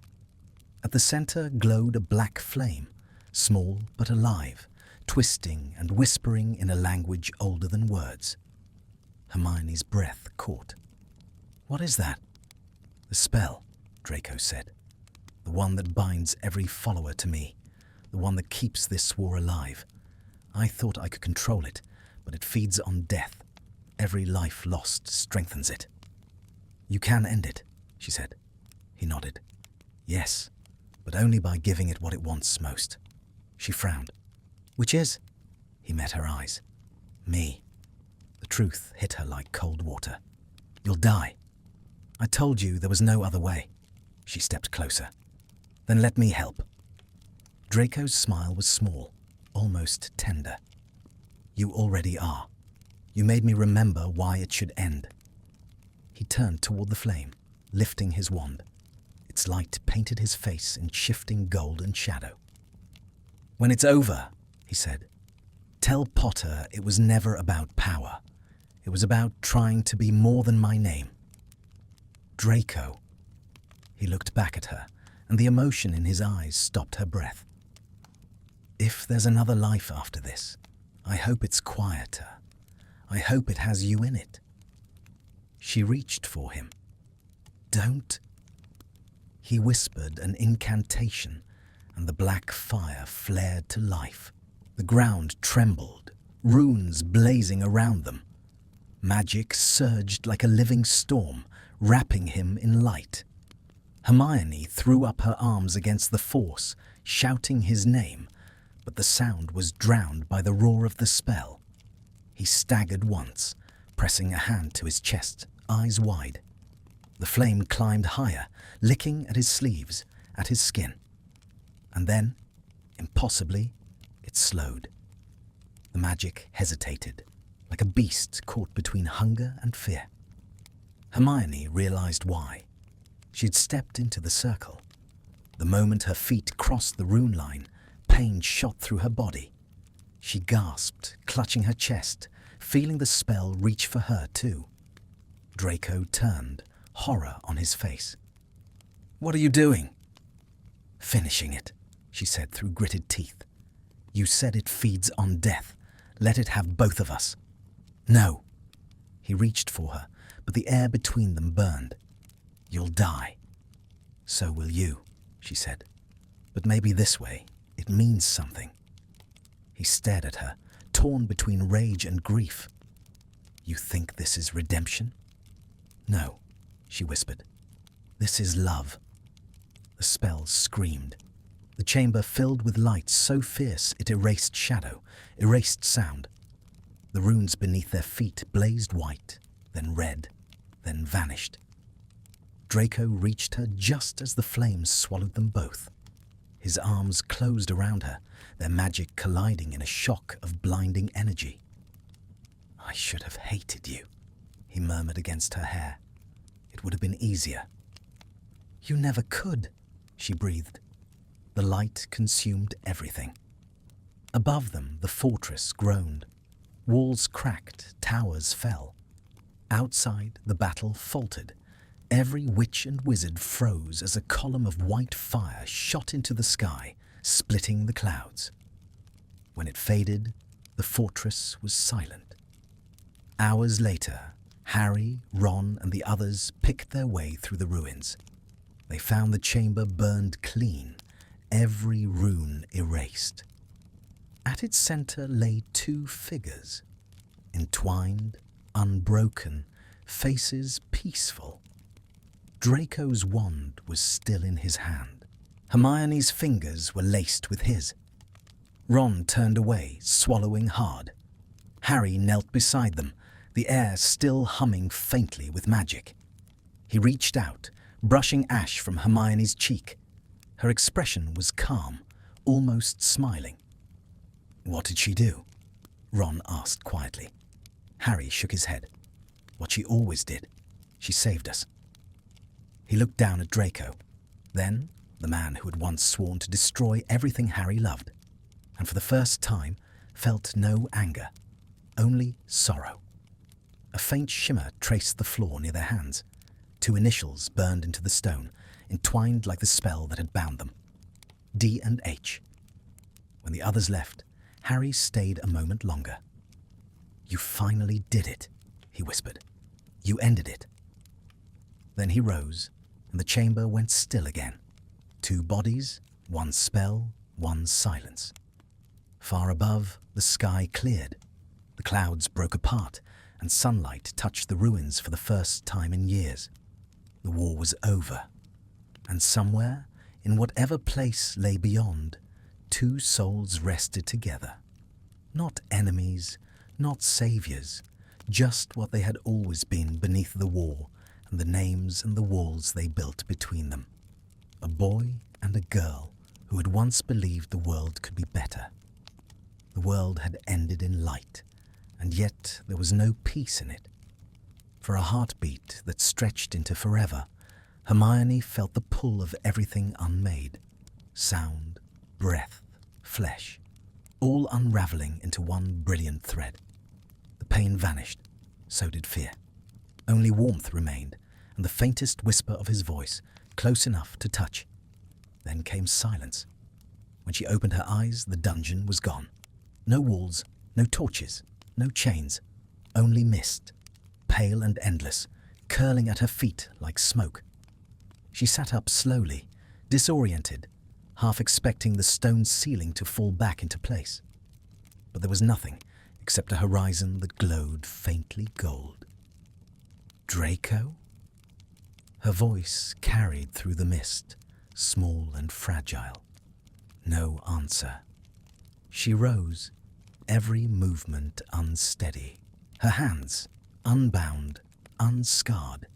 At the center glowed a black flame, small but alive, twisting and whispering in a language older than words. Hermione's breath caught. What is that? The spell, Draco said. The one that binds every follower to me. The one that keeps this war alive. I thought I could control it, but it feeds on death. Every life lost strengthens it. You can end it, she said. He nodded. Yes, but only by giving it what it wants most. She frowned. Which is? He met her eyes. Me. The truth hit her like cold water. You'll die. I told you there was no other way. She stepped closer. Then let me help. Draco's smile was small, almost tender. You already are. You made me remember why it should end. He turned toward the flame, lifting his wand. Its light painted his face in shifting gold and shadow. When it's over, he said, tell Potter it was never about power. It was about trying to be more than my name. Draco. He looked back at her, and the emotion in his eyes stopped her breath. If there's another life after this, I hope it's quieter. I hope it has you in it. She reached for him. Don't. He whispered an incantation, and the black fire flared to life. The ground trembled, runes blazing around them. Magic surged like a living storm, wrapping him in light. Hermione threw up her arms against the force, shouting his name, but the sound was drowned by the roar of the spell. He staggered once, pressing a hand to his chest, eyes wide. The flame climbed higher, licking at his sleeves, at his skin. And then, impossibly, it slowed. The magic hesitated, like a beast caught between hunger and fear. Hermione realized why. She'd stepped into the circle. The moment her feet crossed the rune line, pain shot through her body. She gasped, clutching her chest, feeling the spell reach for her too. Draco turned, horror on his face. What are you doing? Finishing it, she said through gritted teeth. You said it feeds on death. Let it have both of us. No. He reached for her, but the air between them burned. You'll die. So will you, she said. But maybe this way, it means something. He stared at her, torn between rage and grief. You think this is redemption? No, she whispered. This is love. The spell screamed. The chamber filled with light so fierce it erased shadow, erased sound. The runes beneath their feet blazed white, then red, then vanished. Draco reached her just as the flames swallowed them both. His arms closed around her, their magic colliding in a shock of blinding energy. I should have hated you, he murmured against her hair. It would have been easier. You never could, she breathed. The light consumed everything. Above them, the fortress groaned. Walls cracked, towers fell. Outside, the battle faltered. Every witch and wizard froze as a column of white fire shot into the sky, splitting the clouds. When it faded, the fortress was silent. Hours later, Harry, Ron, and the others picked their way through the ruins. They found the chamber burned clean, every rune erased. At its center lay two figures, entwined, unbroken, faces peaceful. Draco's wand was still in his hand. Hermione's fingers were laced with his. Ron turned away, swallowing hard. Harry knelt beside them, the air still humming faintly with magic. He reached out, brushing ash from Hermione's cheek. Her expression was calm, almost smiling. "What did she do?" Ron asked quietly. Harry shook his head. "What she always did. She saved us." He looked down at Draco, then the man who had once sworn to destroy everything Harry loved, and for the first time felt no anger, only sorrow. A faint shimmer traced the floor near their hands. Two initials burned into the stone, entwined like the spell that had bound them. D and H. When the others left, Harry stayed a moment longer. "You finally did it," he whispered. "You ended it." Then he rose, and the chamber went still again. Two bodies, one spell, one silence. Far above, the sky cleared. The clouds broke apart, and sunlight touched the ruins for the first time in years. The war was over, and somewhere, in whatever place lay beyond, two souls rested together. Not enemies, not saviors, just what they had always been beneath the war and the names and the walls they built between them. A boy and a girl who had once believed the world could be better. The world had ended in light, and yet there was no peace in it. For a heartbeat that stretched into forever, Hermione felt the pull of everything unmade. Sound, breath, flesh, all unraveling into one brilliant thread. The pain vanished, so did fear. Only warmth remained, and the faintest whisper of his voice, close enough to touch. Then came silence. When she opened her eyes, the dungeon was gone. No walls, no torches, no chains, only mist, pale and endless, curling at her feet like smoke. She sat up slowly, disoriented, half expecting the stone ceiling to fall back into place. But there was nothing except a horizon that glowed faintly gold. "Draco?" Her voice carried through the mist, small and fragile. No answer. She rose, every movement unsteady. Her hands, unbound, unscarred,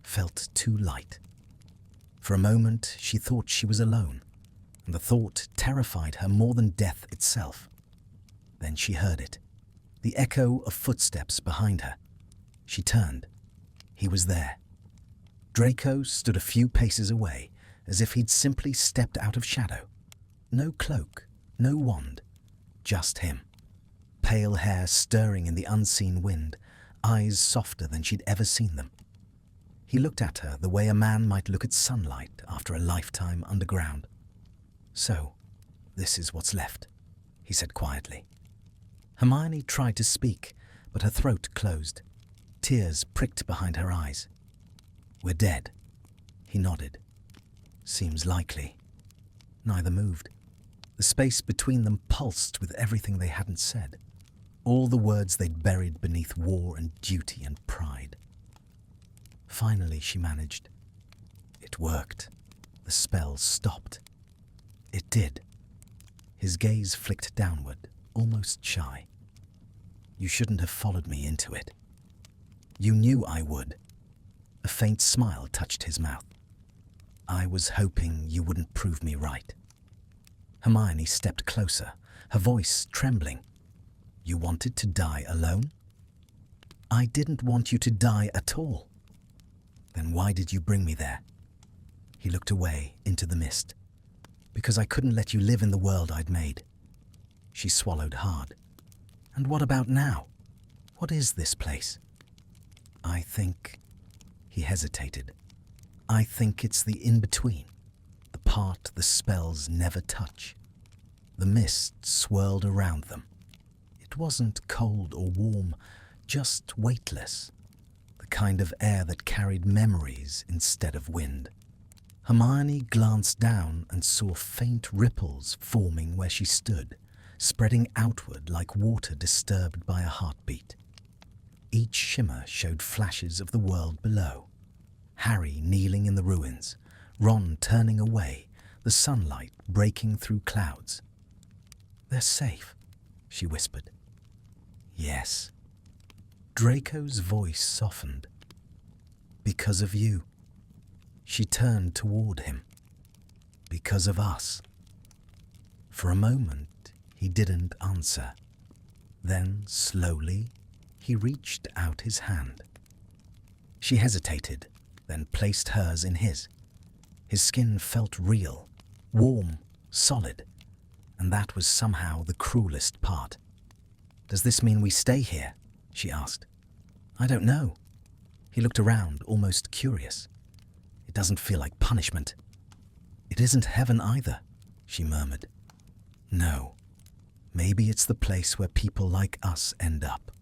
felt too light. For a moment she thought she was alone, and the thought terrified her more than death itself. Then she heard it, the echo of footsteps behind her. She turned. He was there. Draco stood a few paces away, as if he'd simply stepped out of shadow. No cloak, no wand, just him. Pale hair stirring in the unseen wind, eyes softer than she'd ever seen them. He looked at her the way a man might look at sunlight after a lifetime underground. "So, this is what's left," he said quietly. Hermione tried to speak, but her throat closed. Tears pricked behind her eyes. "We're dead," he nodded. "Seems likely." Neither moved. The space between them pulsed with everything they hadn't said. All the words they'd buried beneath war and duty and pride. Finally she managed. It worked. The spell stopped. It did. His gaze flicked downward, almost shy. "You shouldn't have followed me into it. You knew I would." A faint smile touched his mouth. "I was hoping you wouldn't prove me right." Hermione stepped closer, her voice trembling. "You wanted to die alone?" "I didn't want you to die at all." "Then why did you bring me there?" He looked away into the mist. "Because I couldn't let you live in the world I'd made." She swallowed hard. "And what about now? What is this place?" "I think..." He hesitated. "I think it's the in-between, the part the spells never touch." The mist swirled around them. It wasn't cold or warm, just weightless, the kind of air that carried memories instead of wind. Hermione glanced down and saw faint ripples forming where she stood, spreading outward like water disturbed by a heartbeat. Each shimmer showed flashes of the world below. Harry kneeling in the ruins, Ron turning away, the sunlight breaking through clouds. "They're safe," she whispered. "Yes." Draco's voice softened. "Because of you." She turned toward him. "Because of us." For a moment, he didn't answer. Then, slowly, he reached out his hand. She hesitated, then placed hers in his. His skin felt real, warm, solid, and that was somehow the cruelest part. "Does this mean we stay here?" she asked. "I don't know." He looked around, almost curious. "It doesn't feel like punishment." "It isn't heaven either," she murmured. "No. Maybe it's the place where people like us end up.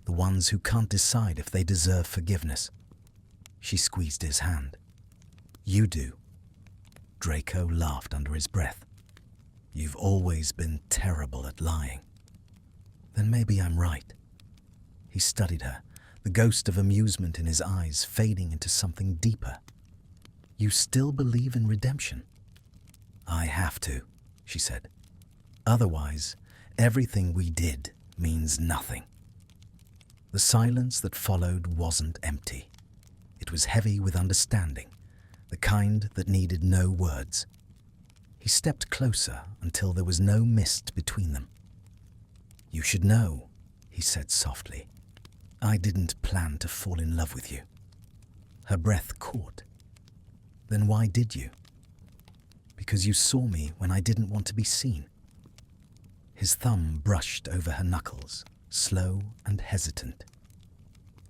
The ones who can't decide if they deserve forgiveness." She squeezed his hand. "You do." Draco laughed under his breath. "You've always been terrible at lying." "Then maybe I'm right." He studied her, the ghost of amusement in his eyes fading into something deeper. "You still believe in redemption?" "I have to," she said. "Otherwise, everything we did means nothing." The silence that followed wasn't empty. It was heavy with understanding, the kind that needed no words. He stepped closer until there was no mist between them. "You should know," he said softly. "I didn't plan to fall in love with you." Her breath caught. "Then why did you?" "Because you saw me when I didn't want to be seen." His thumb brushed over her knuckles, slow and hesitant.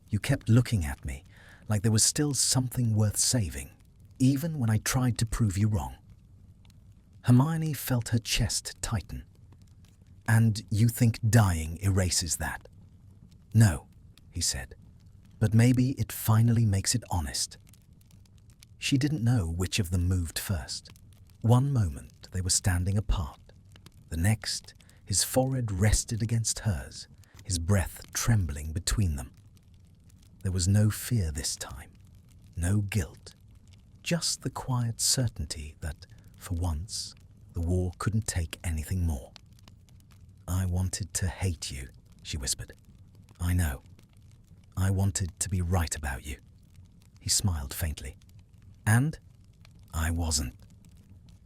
"You kept looking at me like there was still something worth saving, even when I tried to prove you wrong." Hermione felt her chest tighten. "And you think dying erases that?" "No," he said, "but maybe it finally makes it honest." She didn't know which of them moved first. One moment they were standing apart. The next, his forehead rested against hers, his breath trembling between them. There was no fear this time, no guilt, just the quiet certainty that, for once, the war couldn't take anything more. "I wanted to hate you," she whispered. "I know. I wanted to be right about you." He smiled faintly. "And I wasn't."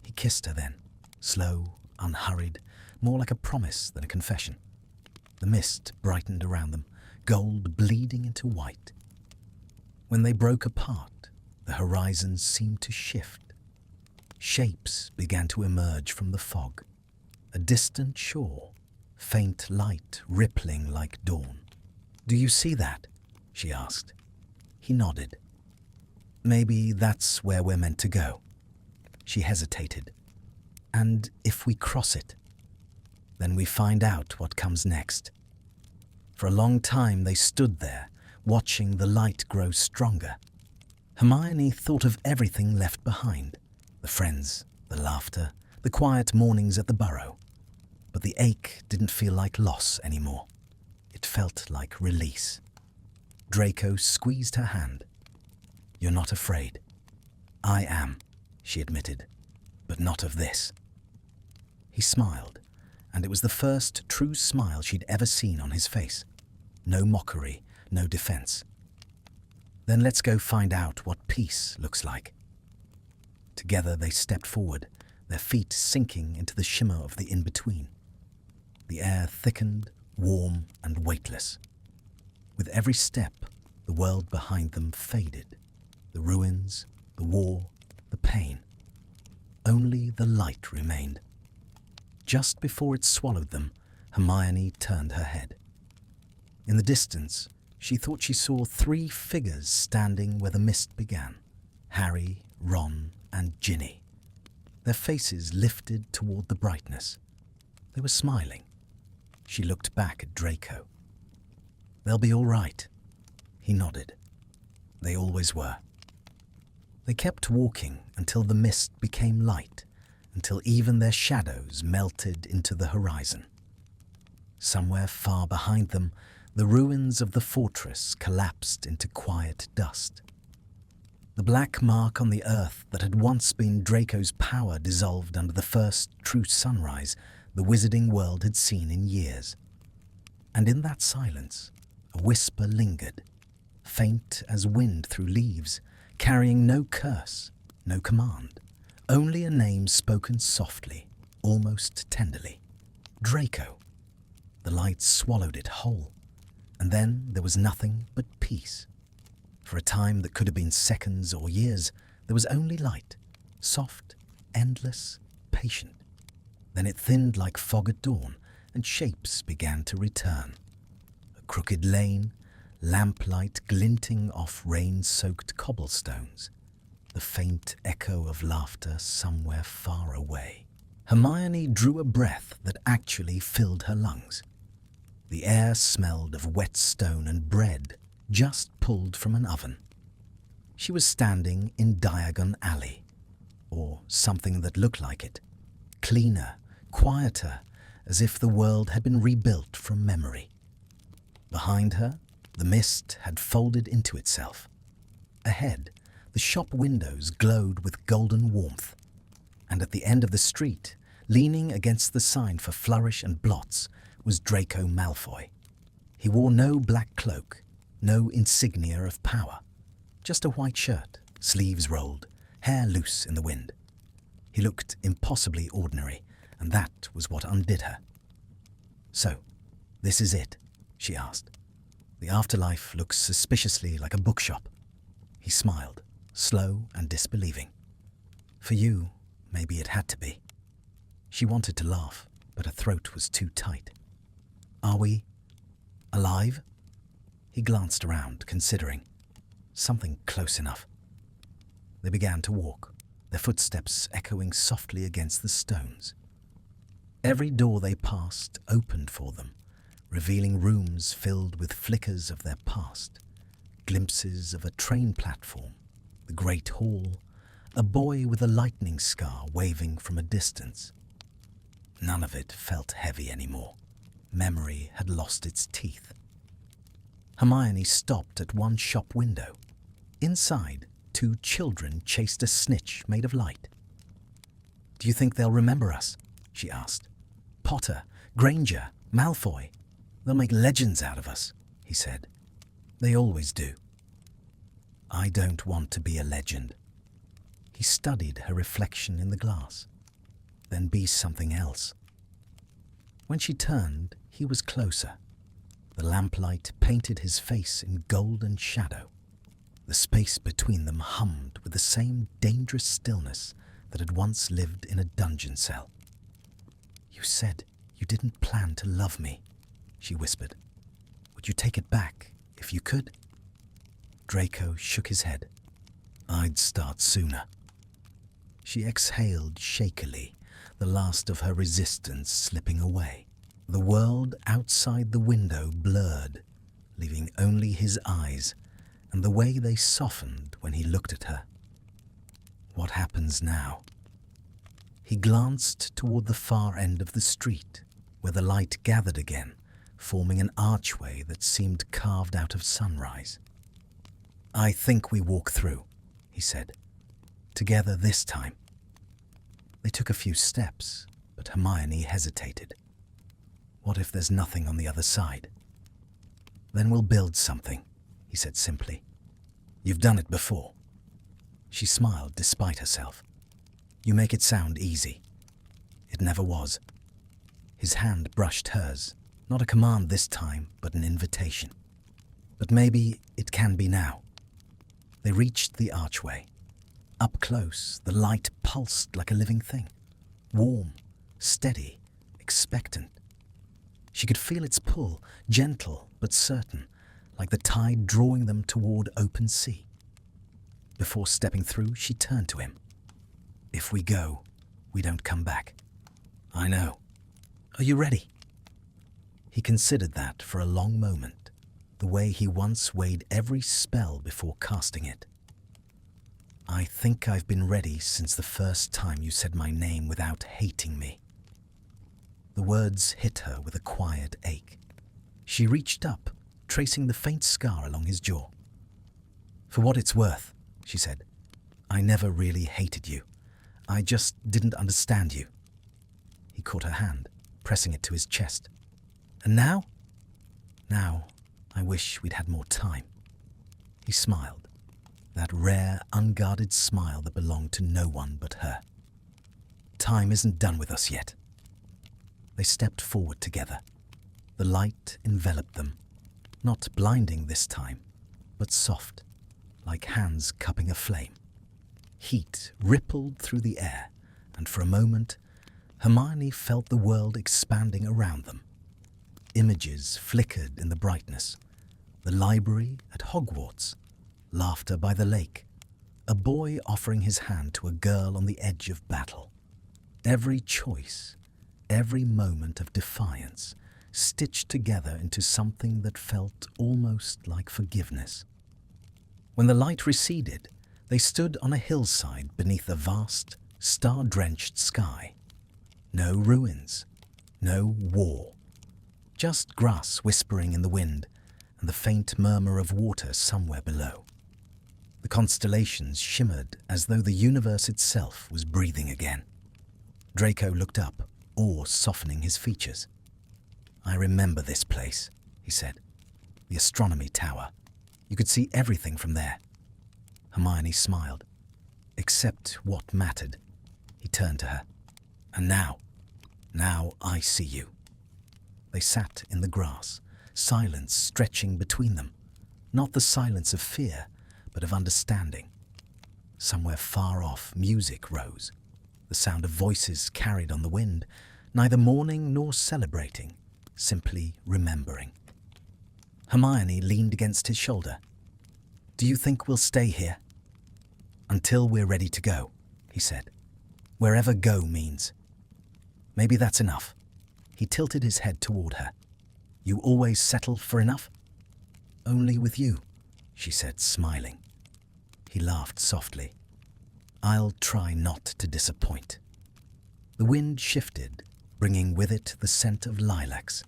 He kissed her then, slow, unhurried, more like a promise than a confession. The mist brightened around them, gold bleeding into white. When they broke apart, the horizon seemed to shift. Shapes began to emerge from the fog. A distant shore, faint light rippling like dawn. "Do you see that?" she asked. He nodded. "Maybe that's where we're meant to go." She hesitated. "And if we cross it?" "Then we find out what comes next." For a long time they stood there, watching the light grow stronger. Hermione thought of everything left behind, the friends, the laughter, the quiet mornings at the burrow. But the ache didn't feel like loss anymore. It felt like release. Draco squeezed her hand. "You're not afraid." "I am," she admitted, "but not of this." He smiled, and it was the first true smile she'd ever seen on his face. No mockery, no defense. "Then let's go find out what peace looks like." Together they stepped forward, their feet sinking into the shimmer of the in-between. The air thickened, warm and weightless. With every step, the world behind them faded. The ruins, the war, the pain. Only the light remained. Just before it swallowed them, Hermione turned her head. In the distance, she thought she saw 3 figures standing where the mist began. Harry, Ron, and Ginny. Their faces lifted toward the brightness. They were smiling. She looked back at Draco. "They'll be all right." He nodded. They always were. They kept walking until the mist became light, until even their shadows melted into the horizon. Somewhere far behind them, the ruins of the fortress collapsed into quiet dust. The black mark on the earth that had once been Draco's power dissolved under the first true sunrise the wizarding world had seen in years. And in that silence, a whisper lingered, faint as wind through leaves, carrying no curse, no command, only a name spoken softly, almost tenderly. Draco. The light swallowed it whole, and then there was nothing but peace. For a time that could have been seconds or years, there was only light, soft, endless, patient. Then it thinned like fog at dawn, and shapes began to return. A crooked lane, lamplight glinting off rain-soaked cobblestones, the faint echo of laughter somewhere far away. Hermione drew a breath that actually filled her lungs. The air smelled of wet stone and bread just pulled from an oven. She was standing in Diagon Alley, or something that looked like it, cleaner, quieter, as if the world had been rebuilt from memory. Behind her, the mist had folded into itself. Ahead, the shop windows glowed with golden warmth, and at the end of the street, leaning against the sign for Flourish and Blots, was Draco Malfoy. He wore no black cloak, no insignia of power, just a white shirt, sleeves rolled, hair loose in the wind. He looked impossibly ordinary, and that was what undid her. "So, this is it?" she asked. "The afterlife looks suspiciously like a bookshop." He smiled, slow and disbelieving. "For you, maybe it had to be." She wanted to laugh, but her throat was too tight. "Are we alive?" He glanced around, considering. Something close enough. They began to walk, their footsteps echoing softly against the stones. Every door they passed opened for them, revealing rooms filled with flickers of their past, glimpses of a train platform, the Great Hall, a boy with a lightning scar waving from a distance. None of it felt heavy anymore. Memory had lost its teeth. Hermione stopped at one shop window. Inside, two children chased a snitch made of light. "Do you think they'll remember us?" she asked. "Potter, Granger, Malfoy. They'll make legends out of us," he said. "They always do." "I don't want to be a legend." He studied her reflection in the glass. "Then be something else." When she turned, he was closer. The lamplight painted his face in golden shadow. The space between them hummed with the same dangerous stillness that had once lived in a dungeon cell. "You said you didn't plan to love me," she whispered. "Would you take it back, if you could?" Draco shook his head. "I'd start sooner." She exhaled shakily, the last of her resistance slipping away. The world outside the window blurred, leaving only his eyes and the way they softened when he looked at her. What happens now? He glanced toward the far end of the street, where the light gathered again, forming an archway that seemed carved out of sunrise. "I think we walk through," he said. "Together this time." They took a few steps, but Hermione hesitated. "What if there's nothing on the other side?" "Then we'll build something," he said simply. "You've done it before." She smiled despite herself. "You make it sound easy." It never was. His hand brushed hers, not a command this time, but an invitation. But maybe it can be now. They reached the archway. Up close, the light pulsed like a living thing, warm, steady, expectant. She could feel its pull, gentle but certain, like the tide drawing them toward open sea. Before stepping through, she turned to him. "If we go, we don't come back." "I know. Are you ready? He considered that for a long moment, the way he once weighed every spell before casting it. I think I've been ready since the first time you said my name without hating me. The words hit her with a quiet ache. She reached up, tracing the faint scar along his jaw. For what it's worth, she said, I never really hated you. I just didn't understand you. He caught her hand, pressing it to his chest. And now? Now, I wish we'd had more time. He smiled, that rare, unguarded smile that belonged to no one but her. Time isn't done with us yet. They stepped forward together. The light enveloped them, not blinding this time, but soft, like hands cupping a flame. Heat rippled through the air, and for a moment, Hermione felt the world expanding around them. Images flickered in the brightness. The library at Hogwarts, laughter by the lake, a boy offering his hand to a girl on the edge of battle. Every choice, every moment of defiance, stitched together into something that felt almost like forgiveness. When the light receded, they stood on a hillside beneath a vast, star-drenched sky. No ruins, no war, just grass whispering in the wind and the faint murmur of water somewhere below. The constellations shimmered as though the universe itself was breathing again. Draco looked up, awe softening his features. I remember this place, he said. The astronomy tower. You could see everything from there. Hermione smiled. Except what mattered. He turned to her. And now I see you. They sat in the grass, silence stretching between them. Not the silence of fear, but of understanding. Somewhere far off, music rose. The sound of voices carried on the wind, neither mourning nor celebrating, simply remembering. Hermione leaned against his shoulder. Do you think we'll stay here? Until we're ready to go, he said. Wherever go means. Maybe that's enough. He tilted his head toward her. You always settle for enough? Only with you, she said, smiling. He laughed softly. I'll try not to disappoint. The wind shifted, bringing with it the scent of lilacs.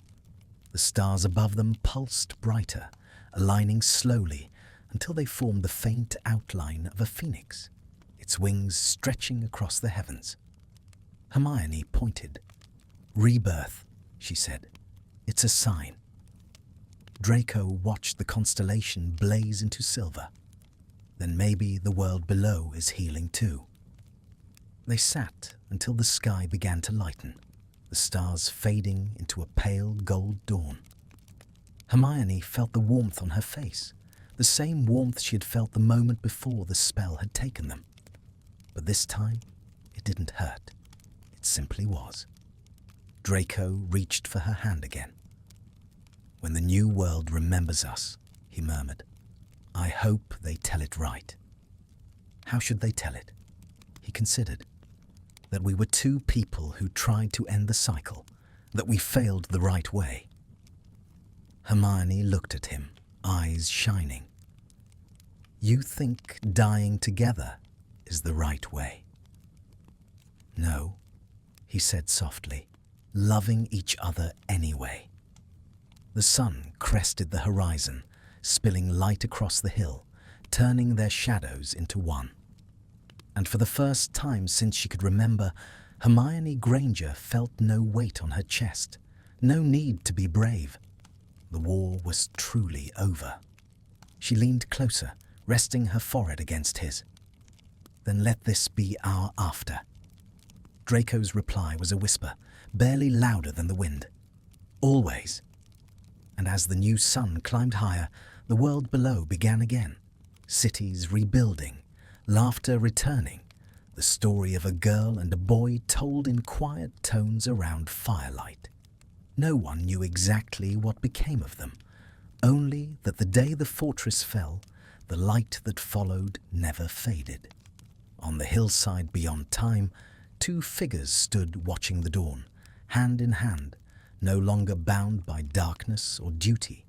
The stars above them pulsed brighter, aligning slowly until they formed the faint outline of a phoenix, its wings stretching across the heavens. Hermione pointed. Rebirth, she said. It's a sign. Draco watched the constellation blaze into silver. Then maybe the world below is healing too. They sat until the sky began to lighten, the stars fading into a pale gold dawn. Hermione felt the warmth on her face, the same warmth she had felt the moment before the spell had taken them. But this time, it didn't hurt. It simply was. Draco reached for her hand again. When the new world remembers us, he murmured, I hope they tell it right. How should they tell it? He considered. That we were two people who tried to end the cycle, that we failed the right way. Hermione looked at him, eyes shining. You think dying together is the right way? No, he said softly, loving each other anyway. The sun crested the horizon, spilling light across the hill, turning their shadows into one. And for the first time since she could remember, Hermione Granger felt no weight on her chest, no need to be brave. The war was truly over. She leaned closer, resting her forehead against his. Then let this be our after. Draco's reply was a whisper, barely louder than the wind. Always. And as the new sun climbed higher, the world below began again. Cities rebuilding, laughter returning, the story of a girl and a boy told in quiet tones around firelight. No one knew exactly what became of them, only that the day the fortress fell, the light that followed never faded. On the hillside beyond time, two figures stood watching the dawn, hand in hand, no longer bound by darkness or duty,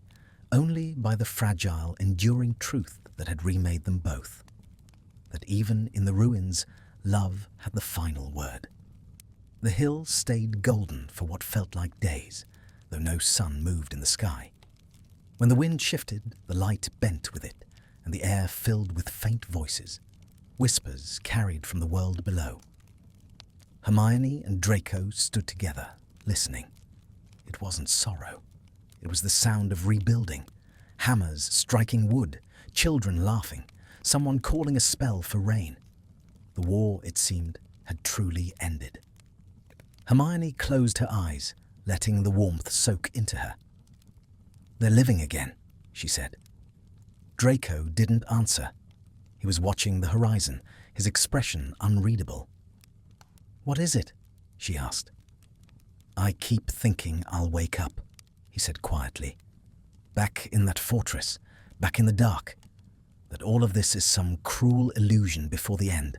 only by the fragile, enduring truth that had remade them both. That even in the ruins, love had the final word. The hill stayed golden for what felt like days, though no sun moved in the sky. When the wind shifted, the light bent with it, and the air filled with faint voices, whispers carried from the world below. Hermione and Draco stood together, listening. It wasn't sorrow. It was the sound of rebuilding, hammers striking wood, children laughing, someone calling a spell for rain. The war, it seemed, had truly ended. Hermione closed her eyes, letting the warmth soak into her. "They're living again," she said. Draco didn't answer. He was watching the horizon, his expression unreadable. "What is it?" she asked. "I keep thinking I'll wake up," he said quietly. "Back in that fortress, back in the dark. That all of this is some cruel illusion before the end."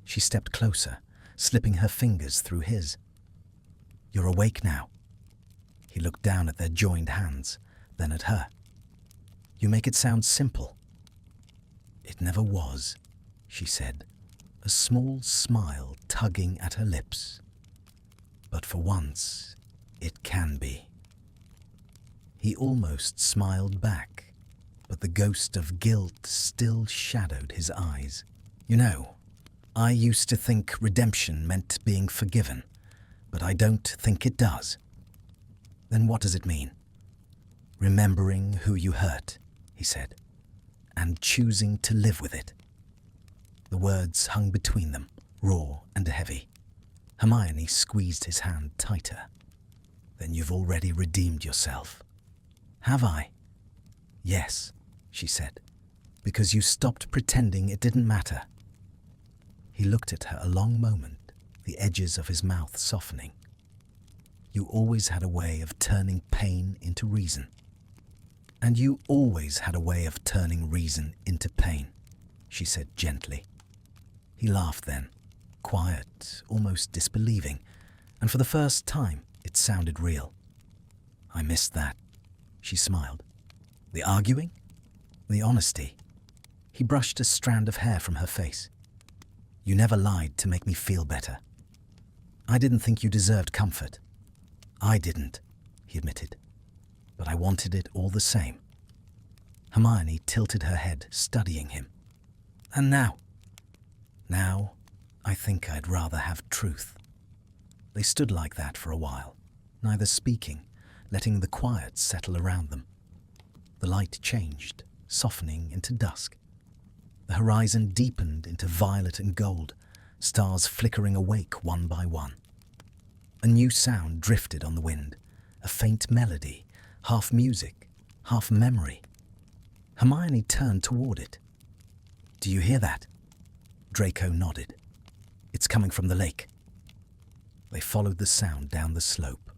She stepped closer, slipping her fingers through his. "You're awake now." He looked down at their joined hands, then at her. "You make it sound simple." "It never was," she said, a small smile tugging at her lips. "But for once, it can be." He almost smiled back, but the ghost of guilt still shadowed his eyes. "You know, I used to think redemption meant being forgiven, but I don't think it does." "Then what does it mean?" "Remembering who you hurt," he said, "and choosing to live with it." The words hung between them, raw and heavy. Hermione squeezed his hand tighter. "Then you've already redeemed yourself." "Have I?" "Yes," she said, "because you stopped pretending it didn't matter." He looked at her a long moment, the edges of his mouth softening. "You always had a way of turning pain into reason. And you always had a way of turning reason into pain," she said gently. He laughed then, quiet, almost disbelieving, and for the first time it sounded real. "I missed that," she smiled. "The arguing? The honesty?" He brushed a strand of hair from her face. "You never lied to make me feel better. I didn't think you deserved comfort." "I didn't," he admitted, "but I wanted it all the same." Hermione tilted her head, studying him. "And now?" "Now, I think I'd rather have truth." They stood like that for a while, neither speaking, letting the quiet settle around them. The light changed, softening into dusk. The horizon deepened into violet and gold, stars flickering awake one by one. A new sound drifted on the wind, a faint melody, half music, half memory. Hermione turned toward it. "Do you hear that?" Draco nodded. "It's coming from the lake." They followed the sound down the slope.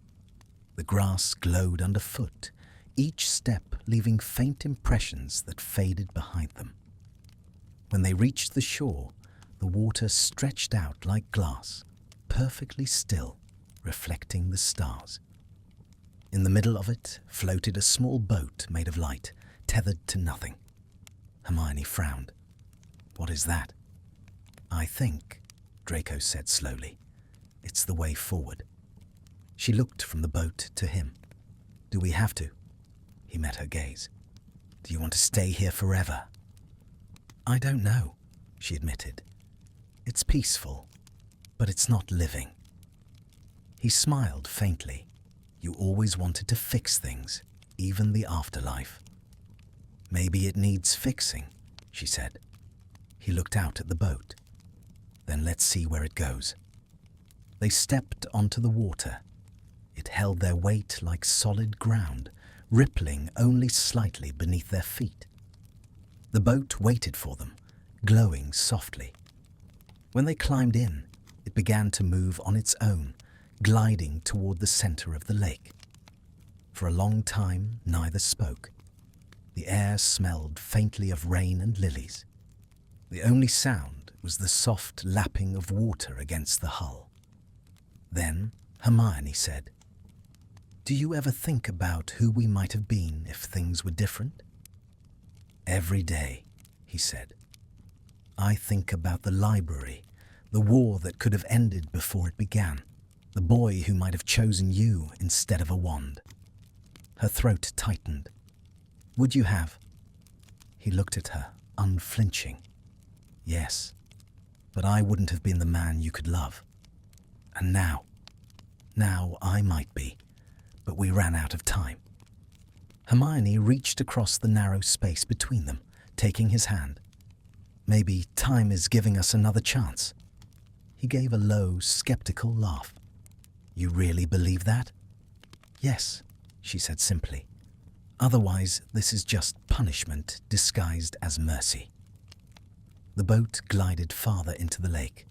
The grass glowed underfoot, each step leaving faint impressions that faded behind them. When they reached the shore, the water stretched out like glass, perfectly still, reflecting the stars. In the middle of it floated a small boat made of light, tethered to nothing. Hermione frowned. "What is that?" "I think," Draco said slowly, "it's the way forward." She looked from the boat to him. "Do we have to?" He met her gaze. "Do you want to stay here forever?" "I don't know," she admitted. "It's peaceful, but it's not living." He smiled faintly. "You always wanted to fix things, even the afterlife." "Maybe it needs fixing," she said. He looked out at the boat. "Then let's see where it goes." They stepped onto the water. It held their weight like solid ground, rippling only slightly beneath their feet. The boat waited for them, glowing softly. When they climbed in, it began to move on its own, gliding toward the center of the lake. For a long time, neither spoke. The air smelled faintly of rain and lilies. The only sound was the soft lapping of water against the hull. Then Hermione said. Do you ever think about who we might have been if things were different? Every day, he said. I think about the library, the war that could have ended before it began, the boy who might have chosen you instead of a wand. Her throat tightened. Would you have? He looked at her, unflinching. Yes, but I wouldn't have been the man you could love. And now I might be, but we ran out of time. Hermione reached across the narrow space between them, taking his hand. Maybe time is giving us another chance. He gave a low, skeptical laugh. You really believe that? Yes, she said simply. Otherwise, this is just punishment disguised as mercy. The boat glided farther into the lake.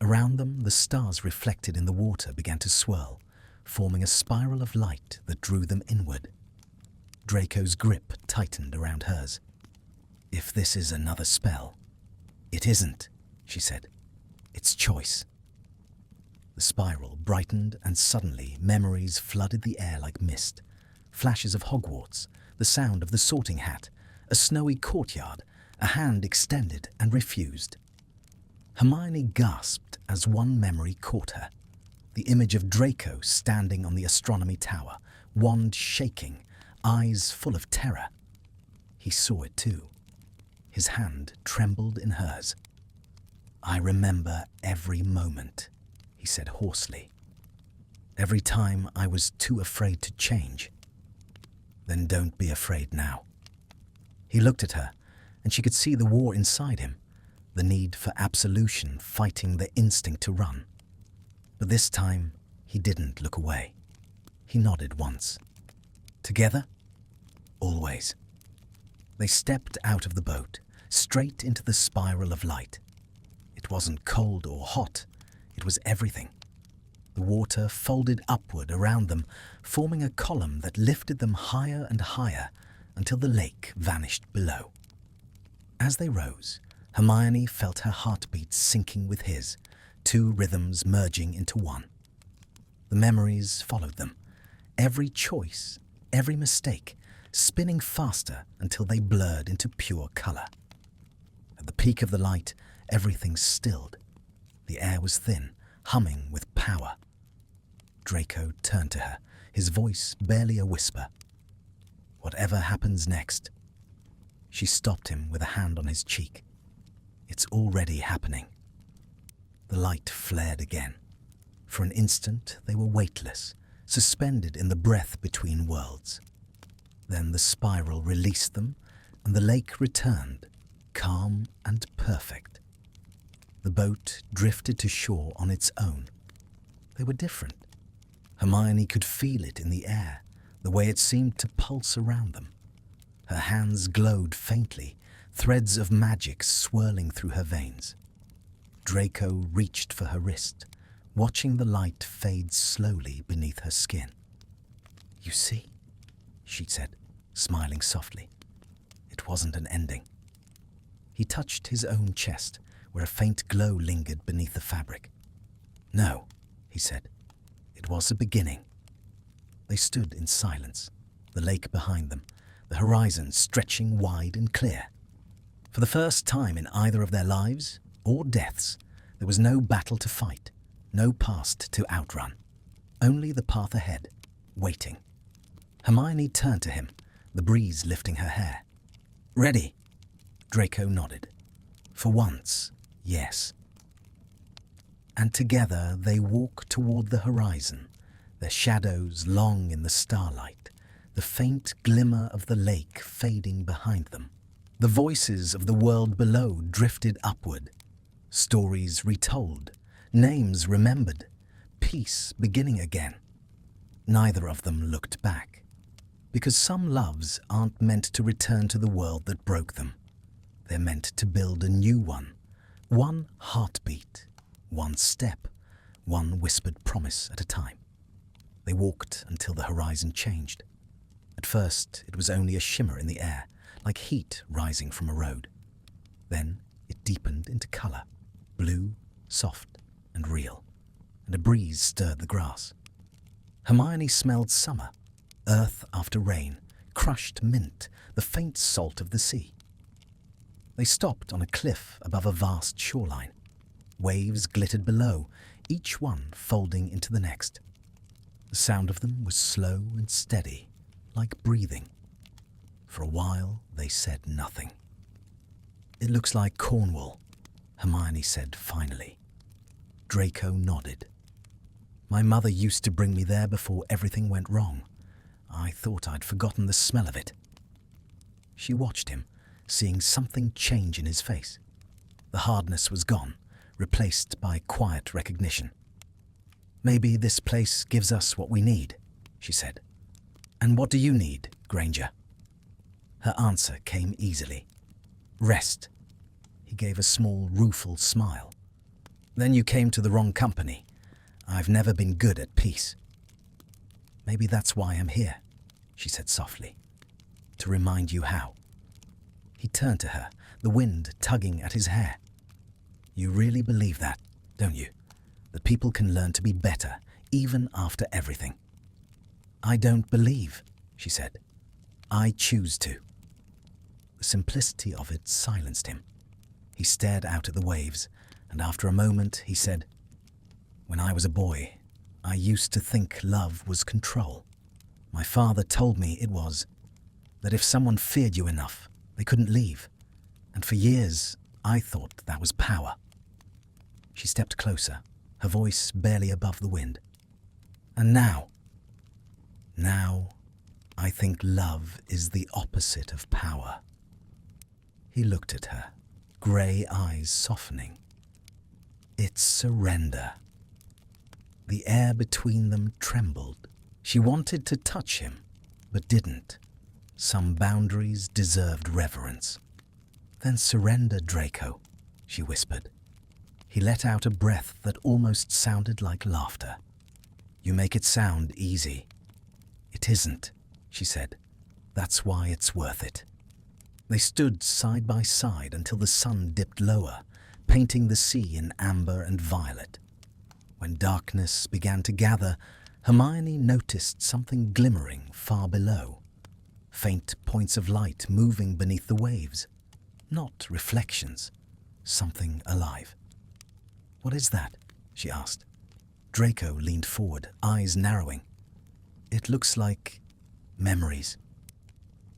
Around them, the stars reflected in the water began to swirl, forming a spiral of light that drew them inward. Draco's grip tightened around hers. If this is another spell. It isn't, she said. It's choice. The spiral brightened and suddenly memories flooded the air like mist. Flashes of Hogwarts, the sound of the sorting hat, a snowy courtyard, a hand extended and refused. Hermione gasped as one memory caught her. The image of Draco standing on the astronomy tower, wand shaking, eyes full of terror. He saw it too. His hand trembled in hers. I remember every moment, he said hoarsely. Every time I was too afraid to change. Then don't be afraid now. He looked at her, and she could see the war inside him, the need for absolution fighting the instinct to run. But this time, he didn't look away. He nodded once. Together? Always. They stepped out of the boat, straight into the spiral of light. It wasn't cold or hot, it was everything. The water folded upward around them, forming a column that lifted them higher and higher until the lake vanished below. As they rose, Hermione felt her heartbeat sinking with his, two rhythms merging into one. The memories followed them, every choice, every mistake, spinning faster until they blurred into pure color. At the peak of the light, everything stilled. The air was thin, humming with power. Draco turned to her, his voice barely a whisper. Whatever happens next. She stopped him with a hand on his cheek. It's already happening. The light flared again. For an instant, they were weightless, suspended in the breath between worlds. Then the spiral released them, and the lake returned, calm and perfect. The boat drifted to shore on its own. They were different. Hermione could feel it in the air, the way it seemed to pulse around them. Her hands glowed faintly, threads of magic swirling through her veins. Draco reached for her wrist, watching the light fade slowly beneath her skin. You see, she said, smiling softly. It wasn't an ending. He touched his own chest, where a faint glow lingered beneath the fabric. No, he said. It was a beginning. They stood in silence, the lake behind them, the horizon stretching wide and clear. For the first time in either of their lives or deaths, there was no battle to fight, no past to outrun, only the path ahead, waiting. Hermione turned to him, the breeze lifting her hair. Ready? Draco nodded. For once, yes. And together they walked toward the horizon, their shadows long in the starlight, the faint glimmer of the lake fading behind them. The voices of the world below drifted upward, stories retold, names remembered, peace beginning again. Neither of them looked back, because some loves aren't meant to return to the world that broke them. They're meant to build a new one heartbeat, one step, one whispered promise at a time. They walked until the horizon changed. At first, it was only a shimmer in the air, like heat rising from a road. Then it deepened into color, blue, soft, and real, and a breeze stirred the grass. Hermione smelled summer, earth after rain, crushed mint, the faint salt of the sea. They stopped on a cliff above a vast shoreline. Waves glittered below, each one folding into the next. The sound of them was slow and steady, like breathing. For a while, they said nothing. "It looks like Cornwall," Hermione said finally. Draco nodded. "My mother used to bring me there before everything went wrong. I thought I'd forgotten the smell of it." She watched him, seeing something change in his face. The hardness was gone, replaced by quiet recognition. "Maybe this place gives us what we need," she said. "And what do you need, Granger?" Her answer came easily. "Rest." He gave a small, rueful smile. "Then you came to the wrong company. I've never been good at peace." "Maybe that's why I'm here," she said softly. "To remind you how." He turned to her, the wind tugging at his hair. "You really believe that, don't you? That people can learn to be better, even after everything?" "I don't believe," she said. "I choose to." The simplicity of it silenced him. He stared out at the waves, and after a moment he said, "When I was a boy, I used to think love was control. My father told me it was. That if someone feared you enough, they couldn't leave. And for years, I thought that was power." She stepped closer, her voice barely above the wind. "And now I think love is the opposite of power." He looked at her, grey eyes softening. "It's surrender." The air between them trembled. She wanted to touch him, but didn't. Some boundaries deserved reverence. "Then surrender, Draco," she whispered. He let out a breath that almost sounded like laughter. "You make it sound easy." "It isn't," she said. "That's why it's worth it." They stood side by side until the sun dipped lower, painting the sea in amber and violet. When darkness began to gather, Hermione noticed something glimmering far below. Faint points of light moving beneath the waves. Not reflections, something alive. "What is that?" she asked. Draco leaned forward, eyes narrowing. "It looks like memories."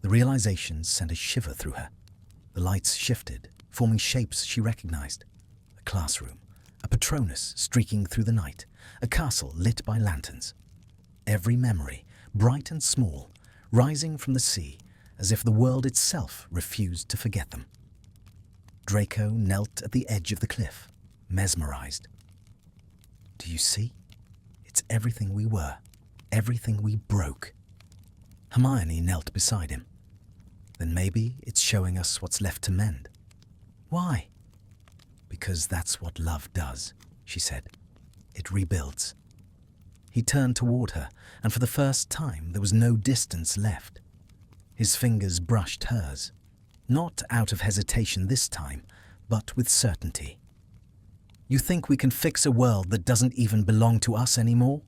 The realization sent a shiver through her. The lights shifted, forming shapes she recognized. A classroom, a Patronus streaking through the night, a castle lit by lanterns. Every memory, bright and small, rising from the sea as if the world itself refused to forget them. Draco knelt at the edge of the cliff, mesmerized. "Do you see? It's everything we were, everything we broke." Hermione knelt beside him. "Then maybe it's showing us what's left to mend." "Why?" "Because that's what love does," she said. "It rebuilds." He turned toward her, and for the first time there was no distance left. His fingers brushed hers, not out of hesitation this time, but with certainty. "You think we can fix a world that doesn't even belong to us anymore?"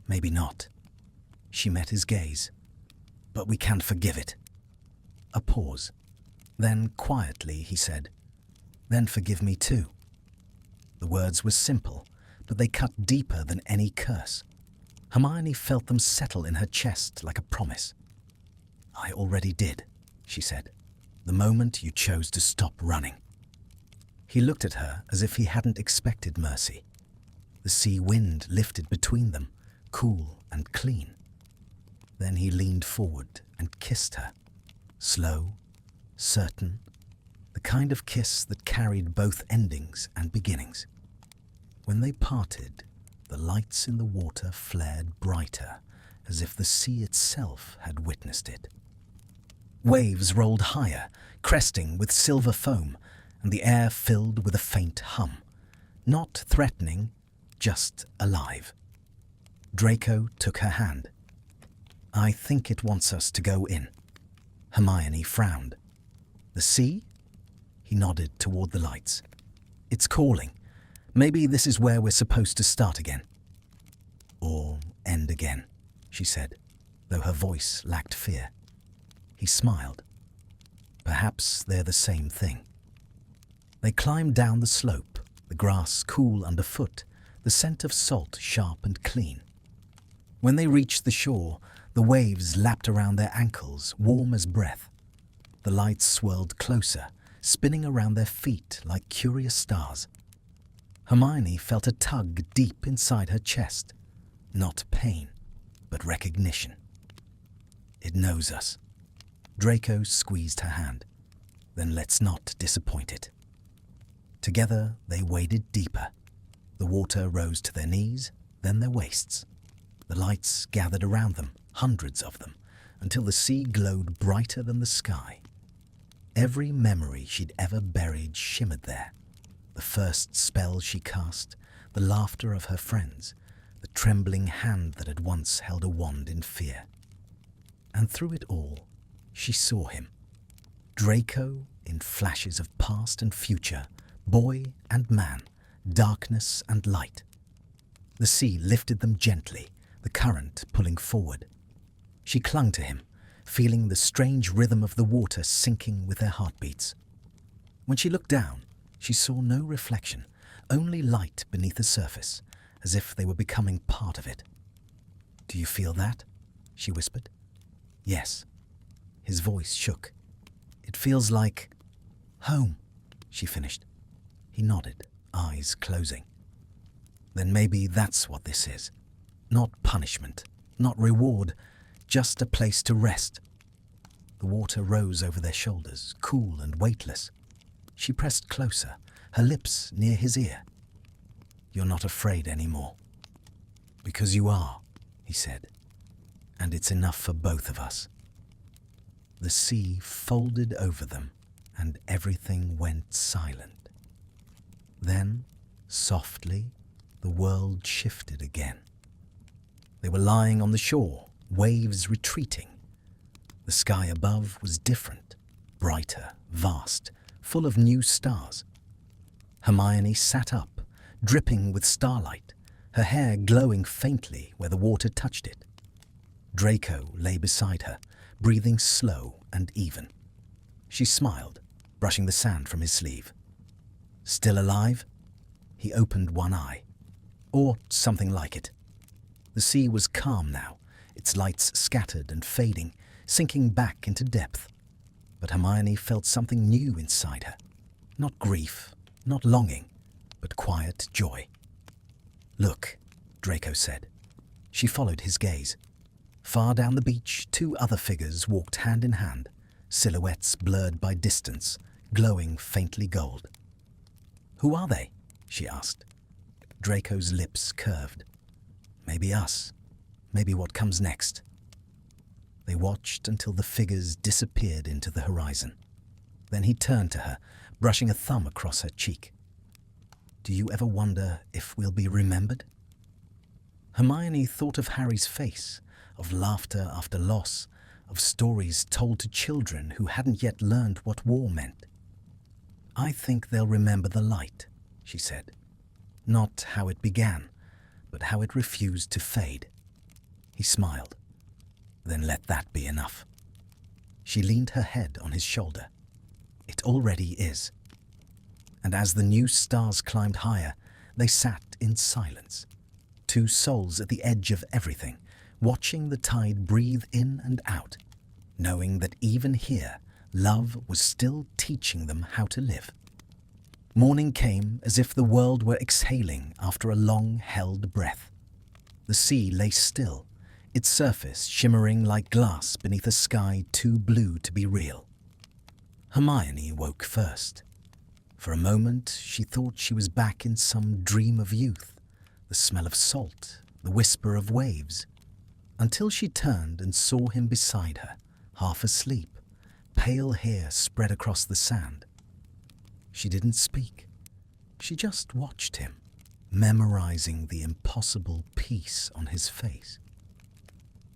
"Maybe not." She met his gaze. "But we can forgive it." A pause. Then, quietly, he said, "Then forgive me too." The words were simple, but they cut deeper than any curse. Hermione felt them settle in her chest like a promise. "I already did," she said, "the moment you chose to stop running." He looked at her as if he hadn't expected mercy. The sea wind lifted between them, cool and clean. Then he leaned forward and kissed her. Slow, certain, the kind of kiss that carried both endings and beginnings. When they parted, the lights in the water flared brighter, as if the sea itself had witnessed it. Waves rolled higher, cresting with silver foam, and the air filled with a faint hum. Not threatening, just alive. Draco took her hand. "I think it wants us to go in." Hermione frowned. "The sea?" He nodded toward the lights. "It's calling. Maybe this is where we're supposed to start again." "Or end again," she said, though her voice lacked fear. He smiled. "Perhaps they're the same thing." They climbed down the slope, the grass cool underfoot, the scent of salt sharp and clean. When they reached the shore, the waves lapped around their ankles, warm as breath. The lights swirled closer, spinning around their feet like curious stars. Hermione felt a tug deep inside her chest. Not pain, but recognition. "It knows us." Draco squeezed her hand. "Then let's not disappoint it." Together they waded deeper. The water rose to their knees, then their waists. The lights gathered around them, hundreds of them, until the sea glowed brighter than the sky. Every memory she'd ever buried shimmered there. The first spell she cast, the laughter of her friends, the trembling hand that had once held a wand in fear. And through it all, she saw him. Draco in flashes of past and future, boy and man, darkness and light. The sea lifted them gently, the current pulling forward. She clung to him, feeling the strange rhythm of the water sinking with their heartbeats. When she looked down, she saw no reflection, only light beneath the surface, as if they were becoming part of it. "Do you feel that?" she whispered. "Yes." His voice shook. "It feels like home," she finished. He nodded, eyes closing. "Then maybe that's what this is. Not punishment, not reward, just a place to rest." The water rose over their shoulders, cool and weightless. She pressed closer, her lips near his ear. "You're not afraid anymore." "Because you are," he said. "And it's enough for both of us." The sea folded over them, and everything went silent. Then, softly, the world shifted again. They were lying on the shore, waves retreating. The sky above was different, brighter, vast, full of new stars. Hermione sat up, dripping with starlight, her hair glowing faintly where the water touched it. Draco lay beside her, breathing slow and even. She smiled, brushing the sand from his sleeve. "Still alive?" He opened one eye. Or something like it. The sea was calm now, its lights scattered and fading, sinking back into depth. But Hermione felt something new inside her. Not grief, not longing, but quiet joy. "Look," Draco said. She followed his gaze. Far down the beach, two other figures walked hand in hand, silhouettes blurred by distance, glowing faintly gold. "Who are they?" she asked. Draco's lips curved. "Maybe us. Maybe what comes next." They watched until the figures disappeared into the horizon. Then he turned to her, brushing a thumb across her cheek. "Do you ever wonder if we'll be remembered?" Hermione thought of Harry's face, of laughter after loss, of stories told to children who hadn't yet learned what war meant. "I think they'll remember the light," she said. "Not how it began, but how it refused to fade." He smiled. "Then let that be enough." She leaned her head on his shoulder. "It already is." And as the new stars climbed higher, they sat in silence, two souls at the edge of everything, watching the tide breathe in and out, knowing that even here, love was still teaching them how to live. Morning came as if the world were exhaling after a long-held breath. The sea lay still, its surface shimmering like glass beneath a sky too blue to be real. Hermione woke first. For a moment, she thought she was back in some dream of youth, the smell of salt, the whisper of waves, until she turned and saw him beside her, half asleep, pale hair spread across the sand. She didn't speak. She just watched him, memorizing the impossible peace on his face.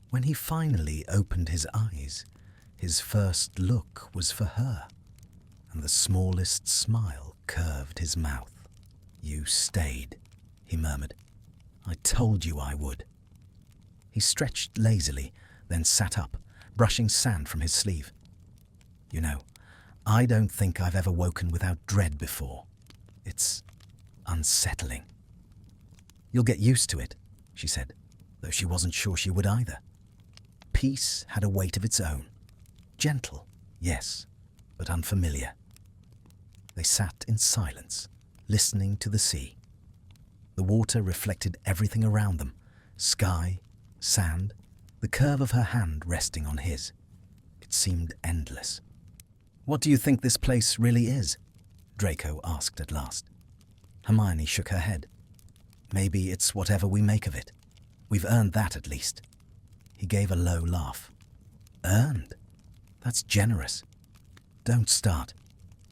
When he finally opened his eyes, his first look was for her, and the smallest smile curved his mouth. "You stayed," he murmured. "I told you I would." He stretched lazily, then sat up, brushing sand from his sleeve. You know, I don't think I've ever woken without dread before. It's unsettling. You'll get used to it, she said, though she wasn't sure she would either. Peace had a weight of its own. Gentle, yes, but unfamiliar. They sat in silence, listening to the sea. The water reflected everything around them, sky, sand, the curve of her hand resting on his. It seemed endless. "What do you think this place really is?" Draco asked at last. Hermione shook her head. "Maybe it's whatever we make of it. We've earned that at least." He gave a low laugh. "Earned? That's generous. Don't start."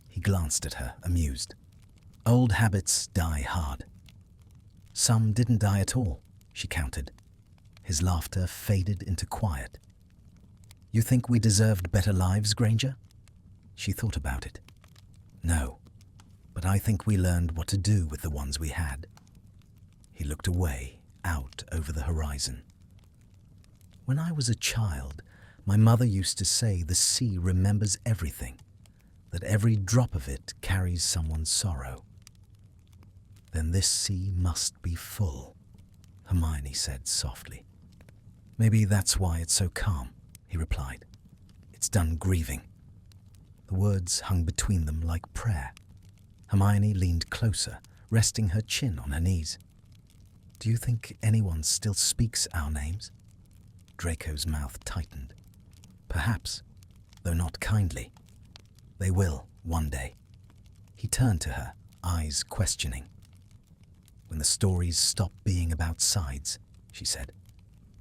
He glanced at her, amused. "Old habits die hard." "Some didn't die at all," she countered. His laughter faded into quiet. "You think we deserved better lives, Granger?" She thought about it. "No, but I think we learned what to do with the ones we had." He looked away, out over the horizon. "When I was a child, my mother used to say the sea remembers everything, that every drop of it carries someone's sorrow." "Then this sea must be full," Hermione said softly. "Maybe that's why it's so calm," he replied. "It's done grieving." The words hung between them like prayer. Hermione leaned closer, resting her chin on her knees. "Do you think anyone still speaks our names?" Draco's mouth tightened. "Perhaps, though not kindly. They will, one day." He turned to her, eyes questioning. "When the stories stop being about sides," she said.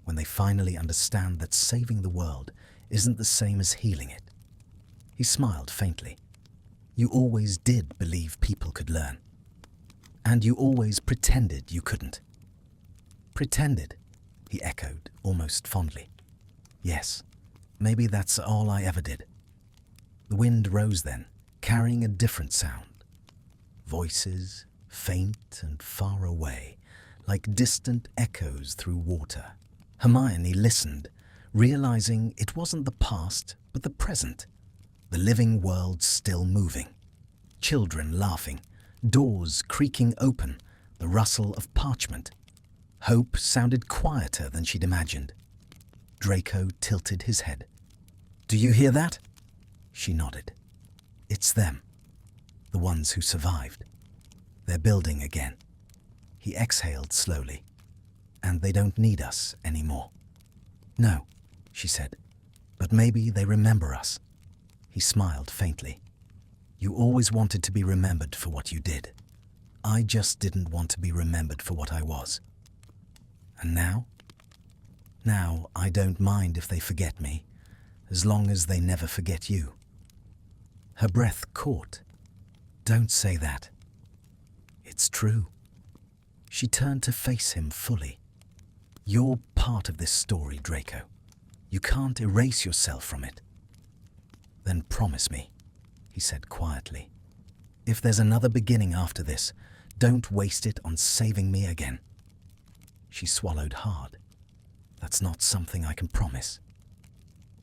"When they finally understand that saving the world isn't the same as healing it." He smiled faintly. "You always did believe people could learn. And you always pretended you couldn't." "Pretended?" he echoed, almost fondly. "Yes, maybe that's all I ever did." The wind rose then, carrying a different sound. Voices, faint and far away, like distant echoes through water. Hermione listened, realizing it wasn't the past, but the present. The living world still moving. Children laughing, doors creaking open, the rustle of parchment. Hope sounded quieter than she'd imagined. Draco tilted his head. "Do you hear that?" She nodded. "It's them. The ones who survived. They're building again." He exhaled slowly. "And they don't need us anymore." "No," she said, "but maybe they remember us." He smiled faintly. "You always wanted to be remembered for what you did. I just didn't want to be remembered for what I was. And now? Now I don't mind if they forget me, as long as they never forget you." Her breath caught. "Don't say that." "It's true." She turned to face him fully. "You're part of this story, Draco. You can't erase yourself from it." "Then promise me," he said quietly. "If there's another beginning after this, don't waste it on saving me again." She swallowed hard. "That's not something I can promise."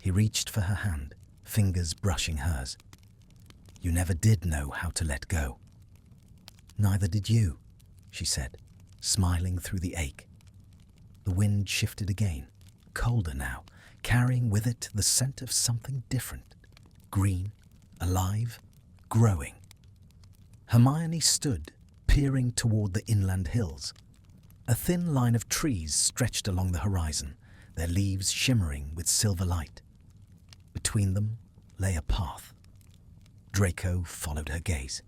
He reached for her hand, fingers brushing hers. "You never did know how to let go." "Neither did you," she said, smiling through the ache. The wind shifted again, colder now, carrying with it the scent of something different. Green, alive, growing. Hermione stood, peering toward the inland hills. A thin line of trees stretched along the horizon, their leaves shimmering with silver light. Between them lay a path. Draco followed her gaze.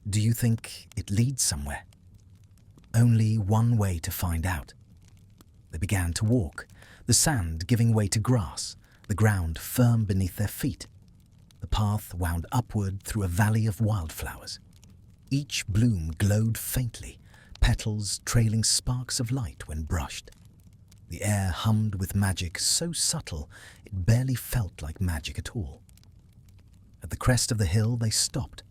"Do you think it leads somewhere?" "Only one way to find out." They began to walk, the sand giving way to grass, the ground firm beneath their feet. The path wound upward through a valley of wildflowers. Each bloom glowed faintly, petals trailing sparks of light when brushed. The air hummed with magic so subtle it barely felt like magic at all. At the crest of the hill they stopped.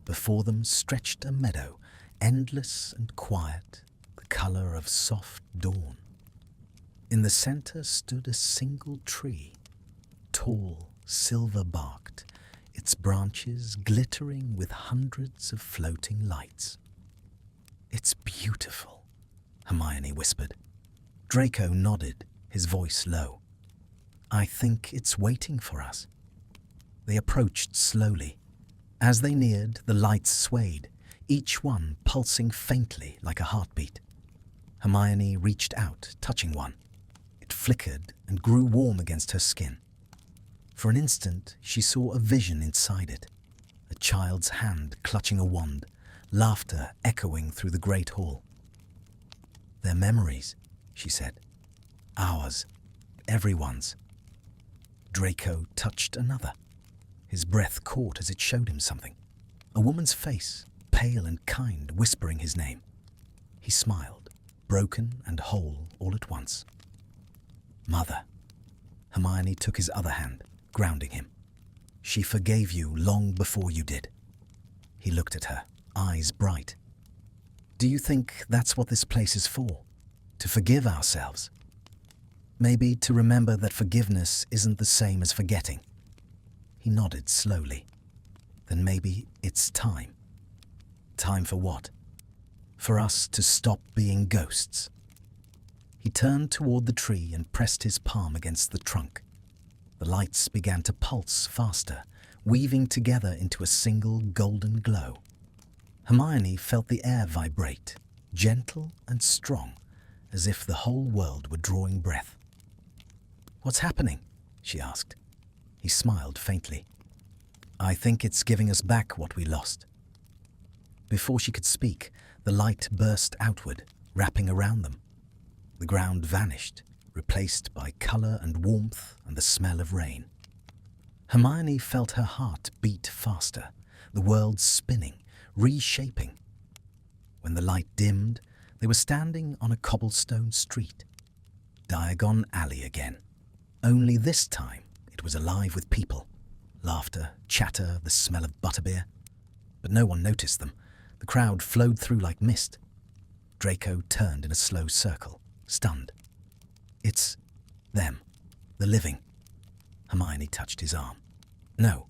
Before them stretched a meadow, endless and quiet, the color of soft dawn. In the center stood a single tree, tall, silver-barked, its branches glittering with hundreds of floating lights. "It's beautiful," Hermione whispered. Draco nodded, his voice low. "I think it's waiting for us." They approached slowly. As they neared, the lights swayed, each one pulsing faintly like a heartbeat. Hermione reached out, touching one. It flickered and grew warm against her skin. For an instant, she saw a vision inside it, a child's hand clutching a wand, laughter echoing through the great hall. "They're memories," she said. "Ours. Everyone's." Draco touched another. His breath caught as it showed him something. A woman's face, pale and kind, whispering his name. He smiled, broken and whole all at once. "Mother." Hermione took his other hand, grounding him. "She forgave you long before you did." He looked at her, eyes bright. "Do you think that's what this place is for? To forgive ourselves? Maybe to remember that forgiveness isn't the same as forgetting?" He nodded slowly. "Then maybe it's time." "Time for what?" "For us to stop being ghosts." He turned toward the tree and pressed his palm against the trunk. The lights began to pulse faster, weaving together into a single golden glow. Hermione felt the air vibrate, gentle and strong, as if the whole world were drawing breath. "What's happening?" she asked. He smiled faintly. "I think it's giving us back what we lost." Before she could speak, the light burst outward, wrapping around them. The ground vanished, replaced by color and warmth and the smell of rain. Hermione felt her heart beat faster, the world spinning, reshaping. When the light dimmed, they were standing on a cobblestone street. Diagon Alley again. Only this time it was alive with people. Laughter, chatter, the smell of butterbeer. But no one noticed them. The crowd flowed through like mist. Draco turned in a slow circle, stunned. "It's them, the living." Hermione touched his arm. "No,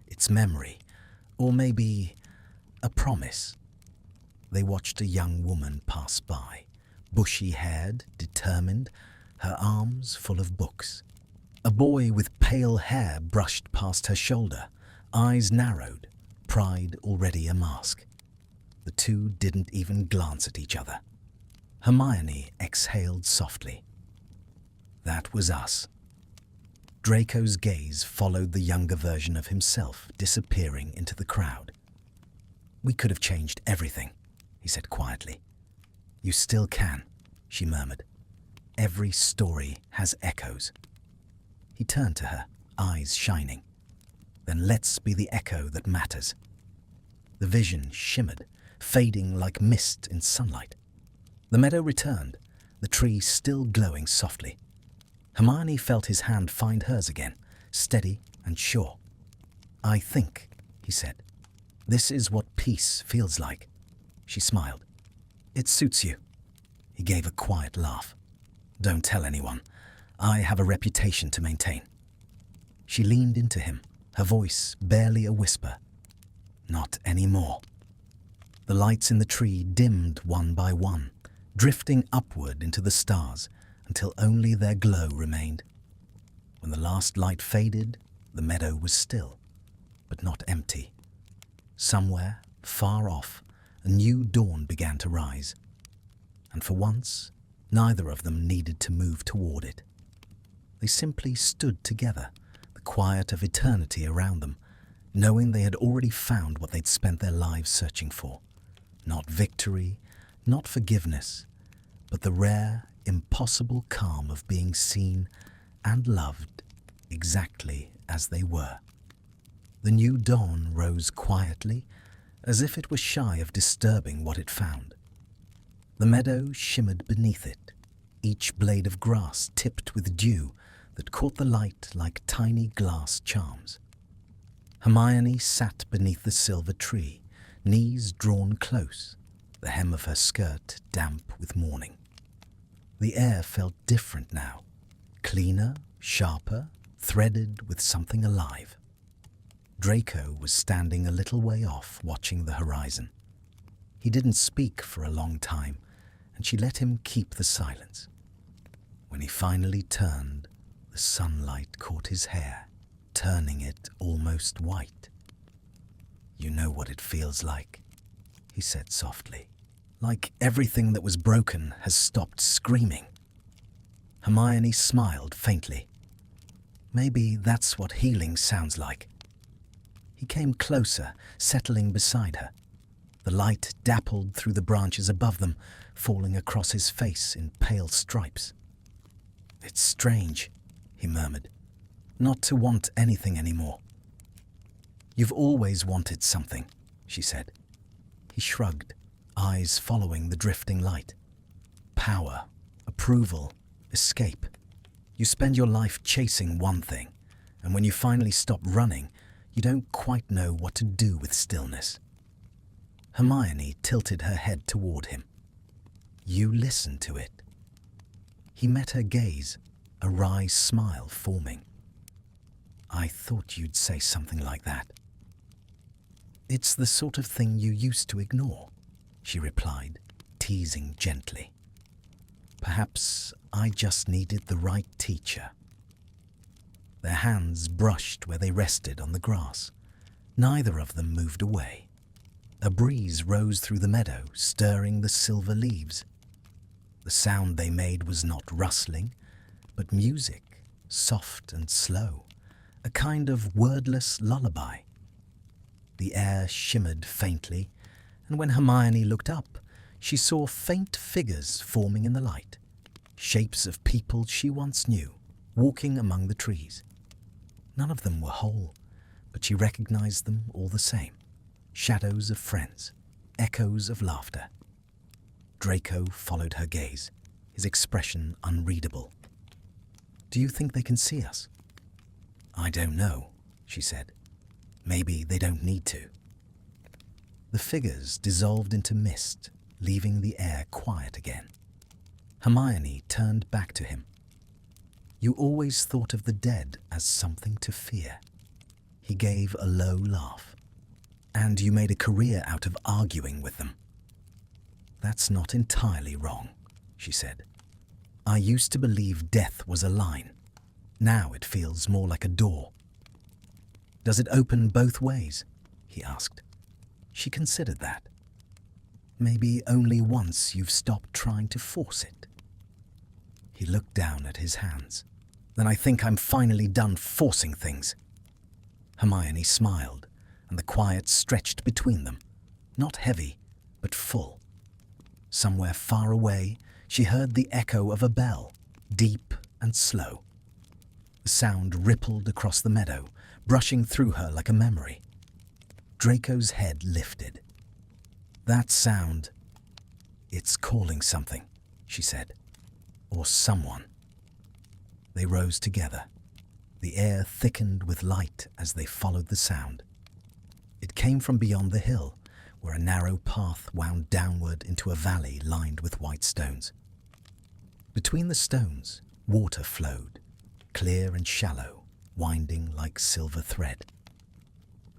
it's memory, or maybe a promise." They watched a young woman pass by, bushy-haired, determined, her arms full of books. A boy with pale hair brushed past her shoulder, eyes narrowed, pride already a mask. The two didn't even glance at each other. Hermione exhaled softly. That was us. Draco's gaze followed the younger version of himself disappearing into the crowd. "We could have changed everything," he said quietly. "You still can," she murmured. "Every story has echoes." He turned to her, eyes shining. "Then let's be the echo that matters." The vision shimmered, fading like mist in sunlight. The meadow returned, the tree still glowing softly. Hermione felt his hand find hers again, steady and sure. "I think," he said, "this is what peace feels like." She smiled. "It suits you." He gave a quiet laugh. "Don't tell anyone. I have a reputation to maintain." She leaned into him, her voice barely a whisper. "Not anymore." The lights in the tree dimmed one by one, drifting upward into the stars until only their glow remained. When the last light faded, the meadow was still, but not empty. Somewhere, far off, a new dawn began to rise. And for once, neither of them needed to move toward it. They simply stood together, the quiet of eternity around them, knowing they had already found what they'd spent their lives searching for. Not victory, not forgiveness, but the rare, impossible calm of being seen and loved exactly as they were. The new dawn rose quietly, as if it were shy of disturbing what it found. The meadow shimmered beneath it, each blade of grass tipped with dew that caught the light like tiny glass charms. Hermione sat beneath the silver tree, knees drawn close, the hem of her skirt damp with morning. The air felt different now, cleaner, sharper, threaded with something alive. Draco was standing a little way off, watching the horizon. He didn't speak for a long time, and she let him keep the silence. When he finally turned, the sunlight caught his hair, turning it almost white. "You know what it feels like," he said softly. "Like everything that was broken has stopped screaming." Hermione smiled faintly. "Maybe that's what healing sounds like." He came closer, settling beside her. The light dappled through the branches above them, falling across his face in pale stripes. "It's strange," he murmured, "not to want anything anymore." "You've always wanted something," she said. He shrugged, eyes following the drifting light. "Power, approval, escape. You spend your life chasing one thing, and when you finally stop running, you don't quite know what to do with stillness." Hermione tilted her head toward him. "You listen to it." He met her gaze, a wry smile forming. "I thought you'd say something like that." "It's the sort of thing you used to ignore," she replied, teasing gently. "Perhaps I just needed the right teacher." Their hands brushed where they rested on the grass. Neither of them moved away. A breeze rose through the meadow, stirring the silver leaves. The sound they made was not rustling, but music, soft and slow, a kind of wordless lullaby. The air shimmered faintly, and when Hermione looked up, she saw faint figures forming in the light, shapes of people she once knew, walking among the trees. None of them were whole, but she recognized them all the same. Shadows of friends, echoes of laughter. Draco followed her gaze, his expression unreadable. "Do you think they can see us?" "I don't know," she said. "Maybe they don't need to." The figures dissolved into mist, leaving the air quiet again. Hermione turned back to him. "You always thought of the dead as something to fear." He gave a low laugh. "And you made a career out of arguing with them." "That's not entirely wrong," she said. "I used to believe death was a line. Now it feels more like a door." "Does it open both ways?" he asked. She considered that. "Maybe only once you've stopped trying to force it." He looked down at his hands. "Then I think I'm finally done forcing things." Hermione smiled, and the quiet stretched between them, not heavy, but full. Somewhere far away, she heard the echo of a bell, deep and slow. The sound rippled across the meadow, brushing through her like a memory. Draco's head lifted. "That sound, it's calling something," she said. "Or someone." They rose together. The air thickened with light as they followed the sound. It came from beyond the hill, where a narrow path wound downward into a valley lined with white stones. Between the stones, water flowed, clear and shallow, winding like silver thread.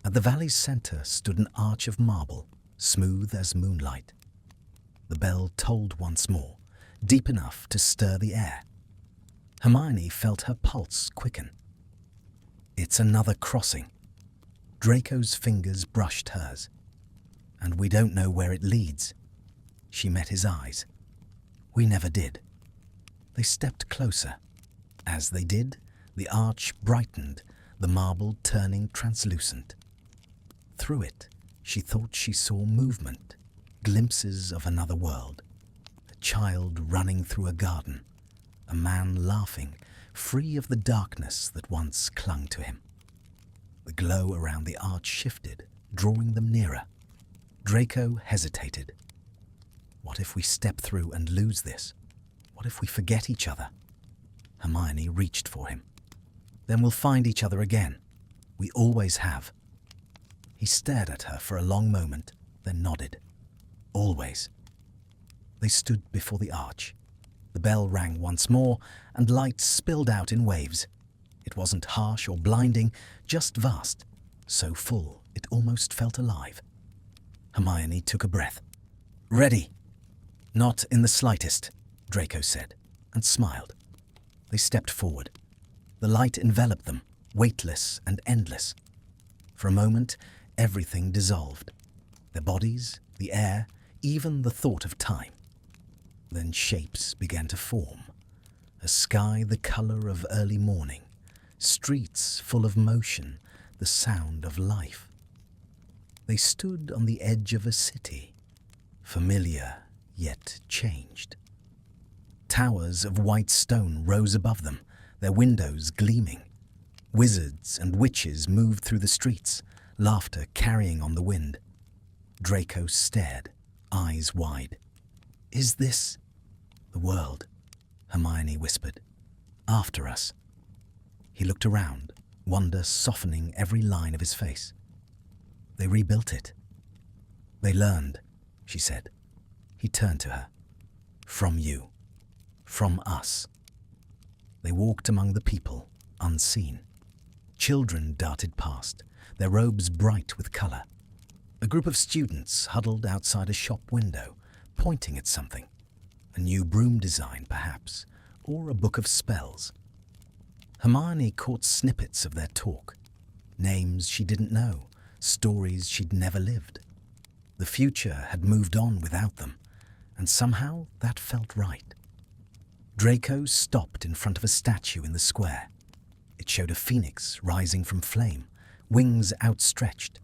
At the valley's center stood an arch of marble, smooth as moonlight. The bell tolled once more, deep enough to stir the air. Hermione felt her pulse quicken. "It's another crossing." Draco's fingers brushed hers. "And we don't know where it leads." She met his eyes. "We never did." They stepped closer. As they did, the arch brightened, the marble turning translucent. Through it, she thought she saw movement, glimpses of another world. A child running through a garden, a man laughing, free of the darkness that once clung to him. The glow around the arch shifted, drawing them nearer. Draco hesitated. What if we step through and lose this? What if we forget each other? Hermione reached for him. Then we'll find each other again. We always have. He stared at her for a long moment, then nodded. Always. They stood before the arch. The bell rang once more, and light spilled out in waves. It wasn't harsh or blinding, just vast, so full it almost felt alive. Hermione took a breath. "Ready?" "Not in the slightest," Draco said, and smiled. They stepped forward. The light enveloped them, weightless and endless. For a moment, everything dissolved. Their bodies, the air, even the thought of time. Then shapes began to form. A sky the color of early morning, streets full of motion, the sound of life. They stood on the edge of a city, familiar yet changed. Towers of white stone rose above them, their windows gleaming. Wizards and witches moved through the streets, laughter carrying on the wind. Draco stared, eyes wide. "Is this the world?" Hermione whispered. "After us." He looked around, wonder softening every line of his face. "They rebuilt it." "They learned," she said. He turned to her. "From you. From us." They walked among the people, unseen. Children darted past, their robes bright with color. A group of students huddled outside a shop window, pointing at something. A new broom design, perhaps, or a book of spells. Hermione caught snippets of their talk. Names she didn't know, stories she'd never lived. The future had moved on without them, and somehow that felt right. Draco stopped in front of a statue in the square. It showed a phoenix rising from flame, wings outstretched.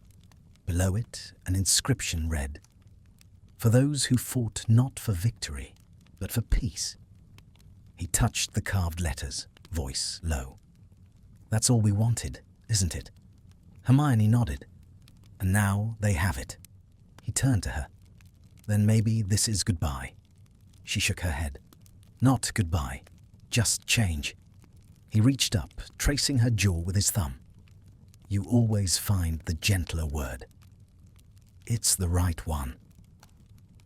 Below it, an inscription read, "For those who fought not for victory, but for peace." He touched the carved letters, voice low. "That's all we wanted, isn't it?" Hermione nodded. "And now they have it." He turned to her. "Then maybe this is goodbye." She shook her head. "Not goodbye, just change." He reached up, tracing her jaw with his thumb. "You always find the gentler word." "It's the right one."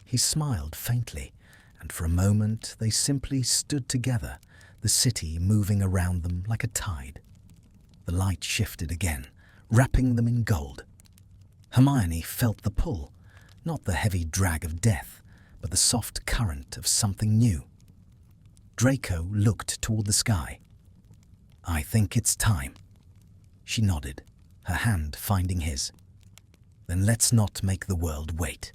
He smiled faintly, and for a moment they simply stood together, the city moving around them like a tide. The light shifted again, wrapping them in gold. Hermione felt the pull, not the heavy drag of death, but the soft current of something new. Draco looked toward the sky. "I think it's time." She nodded, her hand finding his. "Then let's not make the world wait."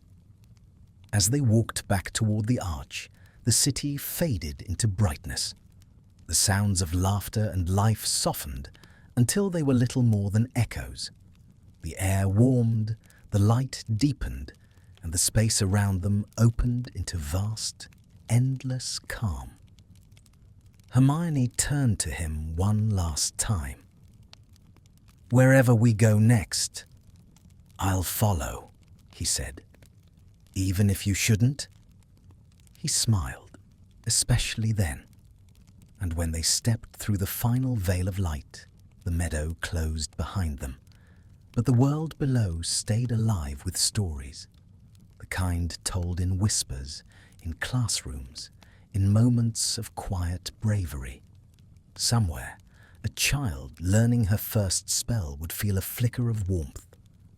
As they walked back toward the arch, the city faded into brightness. The sounds of laughter and life softened until they were little more than echoes. The air warmed, the light deepened, and the space around them opened into vast, endless calm. Hermione turned to him one last time. "Wherever we go next, I'll follow," he said. "Even if you shouldn't?" He smiled, especially then. And when they stepped through the final veil of light, the meadow closed behind them. But the world below stayed alive with stories, the kind told in whispers, in classrooms, in moments of quiet bravery. Somewhere, a child learning her first spell would feel a flicker of warmth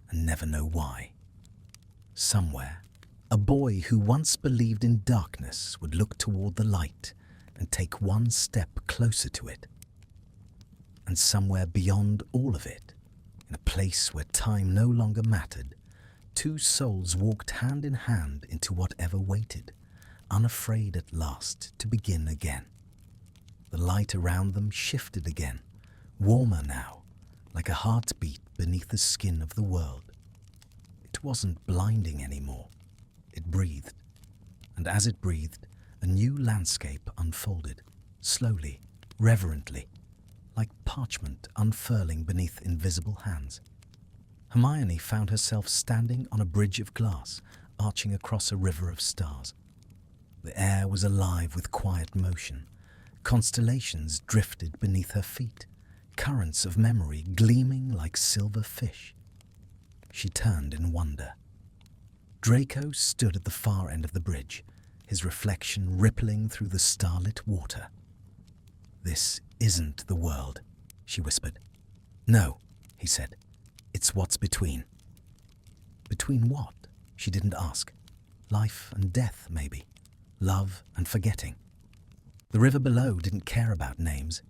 and never know why. Somewhere, a boy who once believed in darkness would look toward the light and take one step closer to it. And somewhere beyond all of it, in a place where time no longer mattered, two souls walked hand in hand into whatever waited, unafraid at last to begin again. The light around them shifted again, warmer now, like a heartbeat beneath the skin of the world. It wasn't blinding anymore. It breathed. And as it breathed, a new landscape unfolded, slowly, reverently, like parchment unfurling beneath invisible hands. Hermione found herself standing on a bridge of glass, arching across a river of stars. The air was alive with quiet motion. Constellations drifted beneath her feet, currents of memory gleaming like silver fish. She turned in wonder. Draco stood at the far end of the bridge, his reflection rippling through the starlit water. "This isn't the world," she whispered. "No," he said. "It's what's between." Between what? She didn't ask. Life and death, maybe. Love and forgetting. The river below didn't care about names.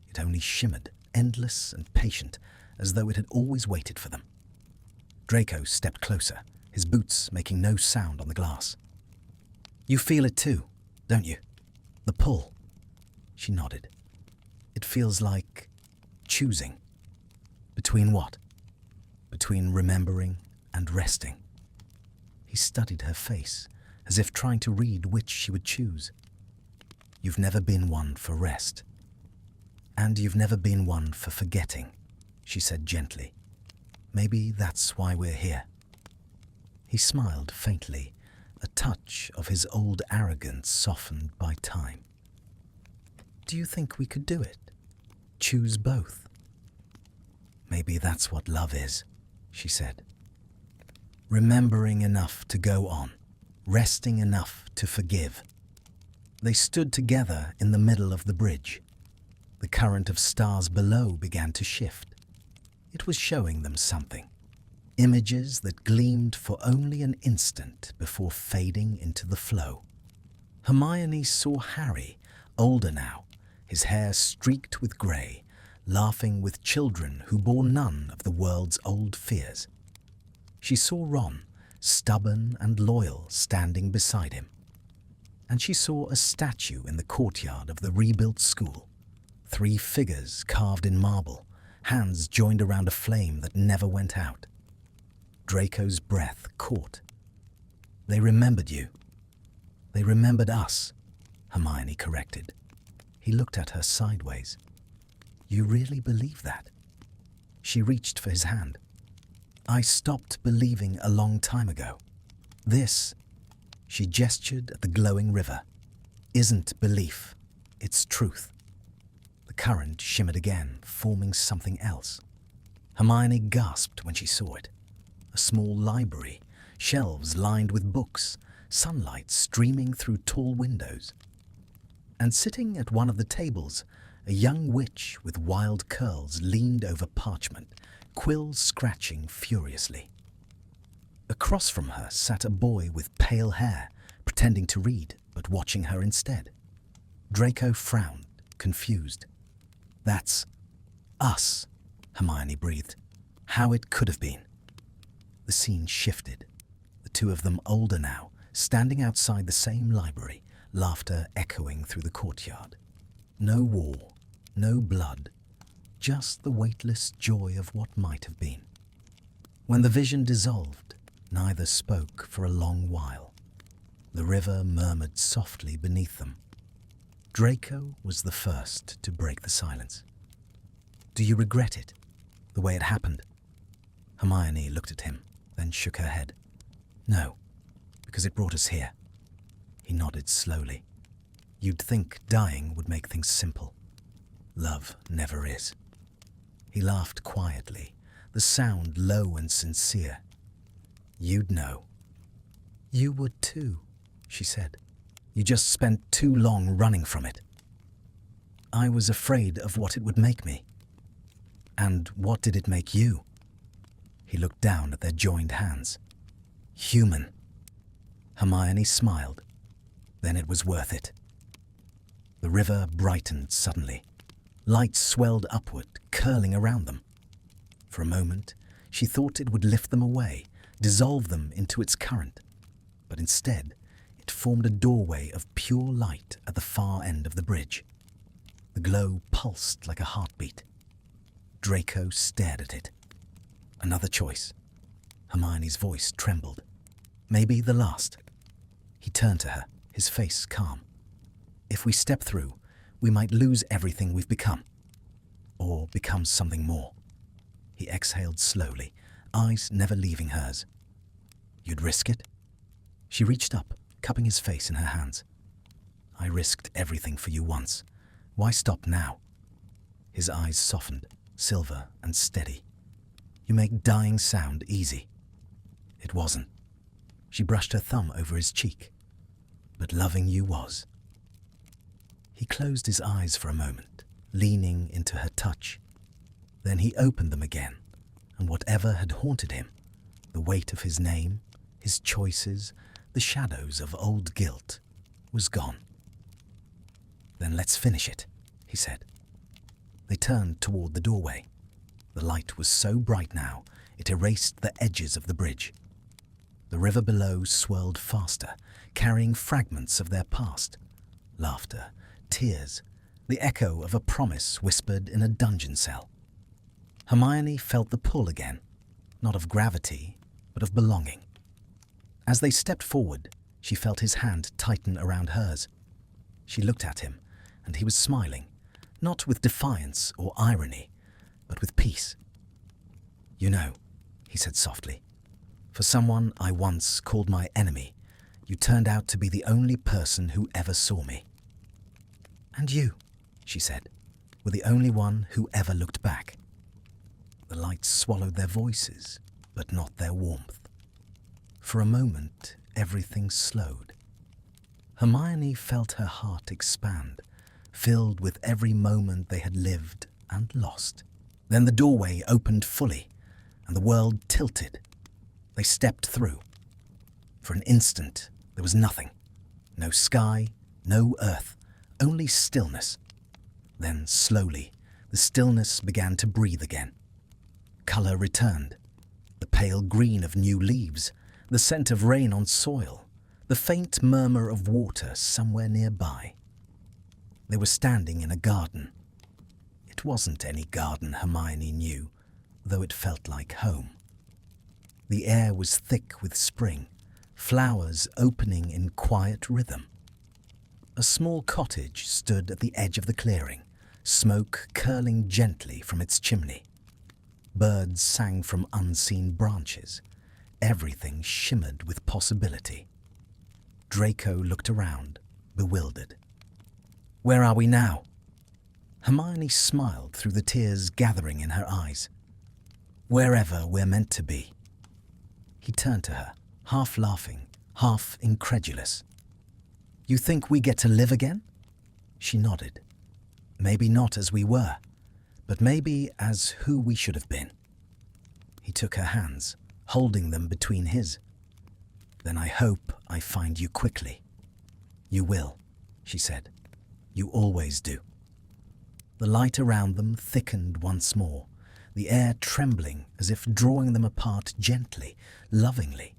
It only shimmered, endless and patient, as though it had always waited for them. Draco stepped closer, his boots making no sound on the glass. "You feel it too, don't you? The pull." She nodded. "It feels like choosing." Between what? Between remembering and resting. He studied her face, as if trying to read which she would choose. "You've never been one for rest. And you've never been one for forgetting," she said gently. "Maybe that's why we're here." He smiled faintly, a touch of his old arrogance softened by time. "Do you think we could do it? Choose both?" "Maybe that's what love is," she said. "Remembering enough to go on, resting enough to forgive." They stood together in the middle of the bridge. The current of stars below began to shift. It was showing them something. Images that gleamed for only an instant before fading into the flow. Hermione saw Harry, older now, his hair streaked with grey, laughing with children who bore none of the world's old fears. She saw Ron, stubborn and loyal, standing beside him. And she saw a statue in the courtyard of the rebuilt school. 3 figures carved in marble, hands joined around a flame that never went out. Draco's breath caught. "They remembered you." "They remembered us," Hermione corrected. He looked at her sideways. "You really believe that?" She reached for his hand. "I stopped believing a long time ago. This," she gestured at the glowing river, "isn't belief, it's truth." The current shimmered again, forming something else. Hermione gasped when she saw it. A small library, shelves lined with books, sunlight streaming through tall windows. And sitting at one of the tables, a young witch with wild curls leaned over parchment, quills scratching furiously. Across from her sat a boy with pale hair, pretending to read, but watching her instead. Draco frowned, confused. "That's us," Hermione breathed. "How it could have been." The scene shifted. The 2 of them older now, standing outside the same library, laughter echoing through the courtyard. No war, no blood, just the weightless joy of what might have been. When the vision dissolved, neither spoke for a long while. The river murmured softly beneath them. Draco was the first to break the silence. "Do you regret it, the way it happened?" Hermione looked at him, then shook her head. "No, because it brought us here." He nodded slowly. "You'd think dying would make things simple. Love never is." He laughed quietly, the sound low and sincere. "You'd know." "You would too," she said. "You just spent too long running from it." "I was afraid of what it would make me." "And what did it make you?" He looked down at their joined hands. "Human." Hermione smiled. "Then it was worth it." The river brightened suddenly. Light swelled upward, curling around them. For a moment, she thought it would lift them away, dissolve them into its current. But instead, it formed a doorway of pure light at the far end of the bridge. The glow pulsed like a heartbeat. Draco stared at it. Another choice. Hermione's voice trembled. Maybe the last. He turned to her, his face calm. "If we step through, we might lose everything we've become. Or become something more." He exhaled slowly, eyes never leaving hers. "You'd risk it?" She reached up, cupping his face in her hands. "I risked everything for you once. Why stop now?" His eyes softened, silver and steady. "You make dying sound easy." It wasn't. She brushed her thumb over his cheek. but loving you was. He closed his eyes for a moment, leaning into her touch. Then he opened them again, and whatever had haunted him, the weight of his name, his choices, the shadows of old guilt, was gone. "Then let's finish it," he said. They turned toward the doorway. The light was so bright now, it erased the edges of the bridge. The river below swirled faster, carrying fragments of their past. Laughter, tears, the echo of a promise whispered in a dungeon cell. Hermione felt the pull again, not of gravity, but of belonging. As they stepped forward, she felt his hand tighten around hers. She looked at him, and he was smiling, not with defiance or irony, but with peace. "You know," he said softly, "for someone I once called my enemy, you turned out to be the only person who ever saw me." "And you," she said, "were the only one who ever looked back." The light swallowed their voices, but not their warmth. For a moment, everything slowed. Hermione felt her heart expand, filled with every moment they had lived and lost. Then the doorway opened fully, and the world tilted. They stepped through. For an instant, there was nothing. No sky, no earth, only stillness. Then, slowly, the stillness began to breathe again. Color returned. The pale green of new leaves, the scent of rain on soil, the faint murmur of water somewhere nearby. They were standing in a garden. It wasn't any garden Hermione knew, though it felt like home. The air was thick with spring, flowers opening in quiet rhythm. A small cottage stood at the edge of the clearing, smoke curling gently from its chimney. Birds sang from unseen branches. Everything shimmered with possibility. Draco looked around, bewildered. "Where are we now?" Hermione smiled through the tears gathering in her eyes. "Wherever we're meant to be." He turned to her, half laughing, half incredulous. "You think we get to live again?" She nodded. "Maybe not as we were, but maybe as who we should have been." He took her hands, holding them between his. "Then I hope I find you quickly." "You will," she said. "You always do." The light around them thickened once more, the air trembling as if drawing them apart gently, lovingly.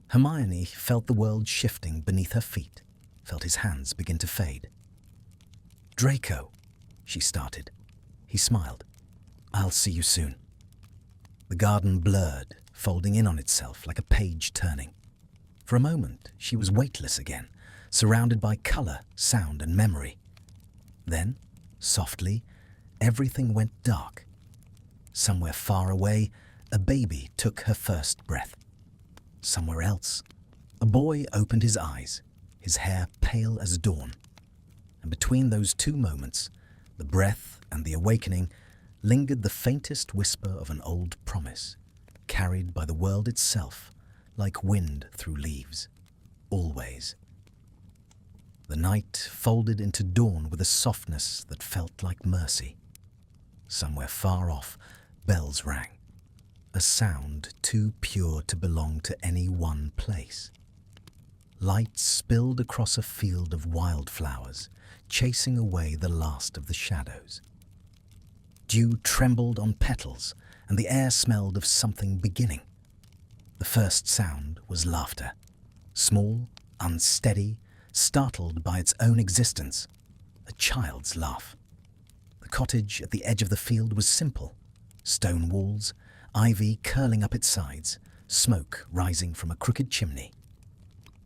Hermione felt the world shifting beneath her feet, felt his hands begin to fade. "Draco," she started. He smiled. "I'll see you soon." The garden blurred, folding in on itself like a page turning. For a moment, she was weightless again, surrounded by color, sound, and memory. Then, softly, everything went dark. Somewhere far away, a baby took her first breath. Somewhere else, a boy opened his eyes, his hair pale as dawn. And between those two moments, the breath and the awakening, lingered the faintest whisper of an old promise, carried by the world itself like wind through leaves. Always. The night folded into dawn with a softness that felt like mercy. Somewhere far off, bells rang, a sound too pure to belong to any one place. Light spilled across a field of wildflowers, chasing away the last of the shadows. Dew trembled on petals, and the air smelled of something beginning. The first sound was laughter, small, unsteady, startled by its own existence, a child's laugh. The cottage at the edge of the field was simple, stone walls, ivy curling up its sides, smoke rising from a crooked chimney.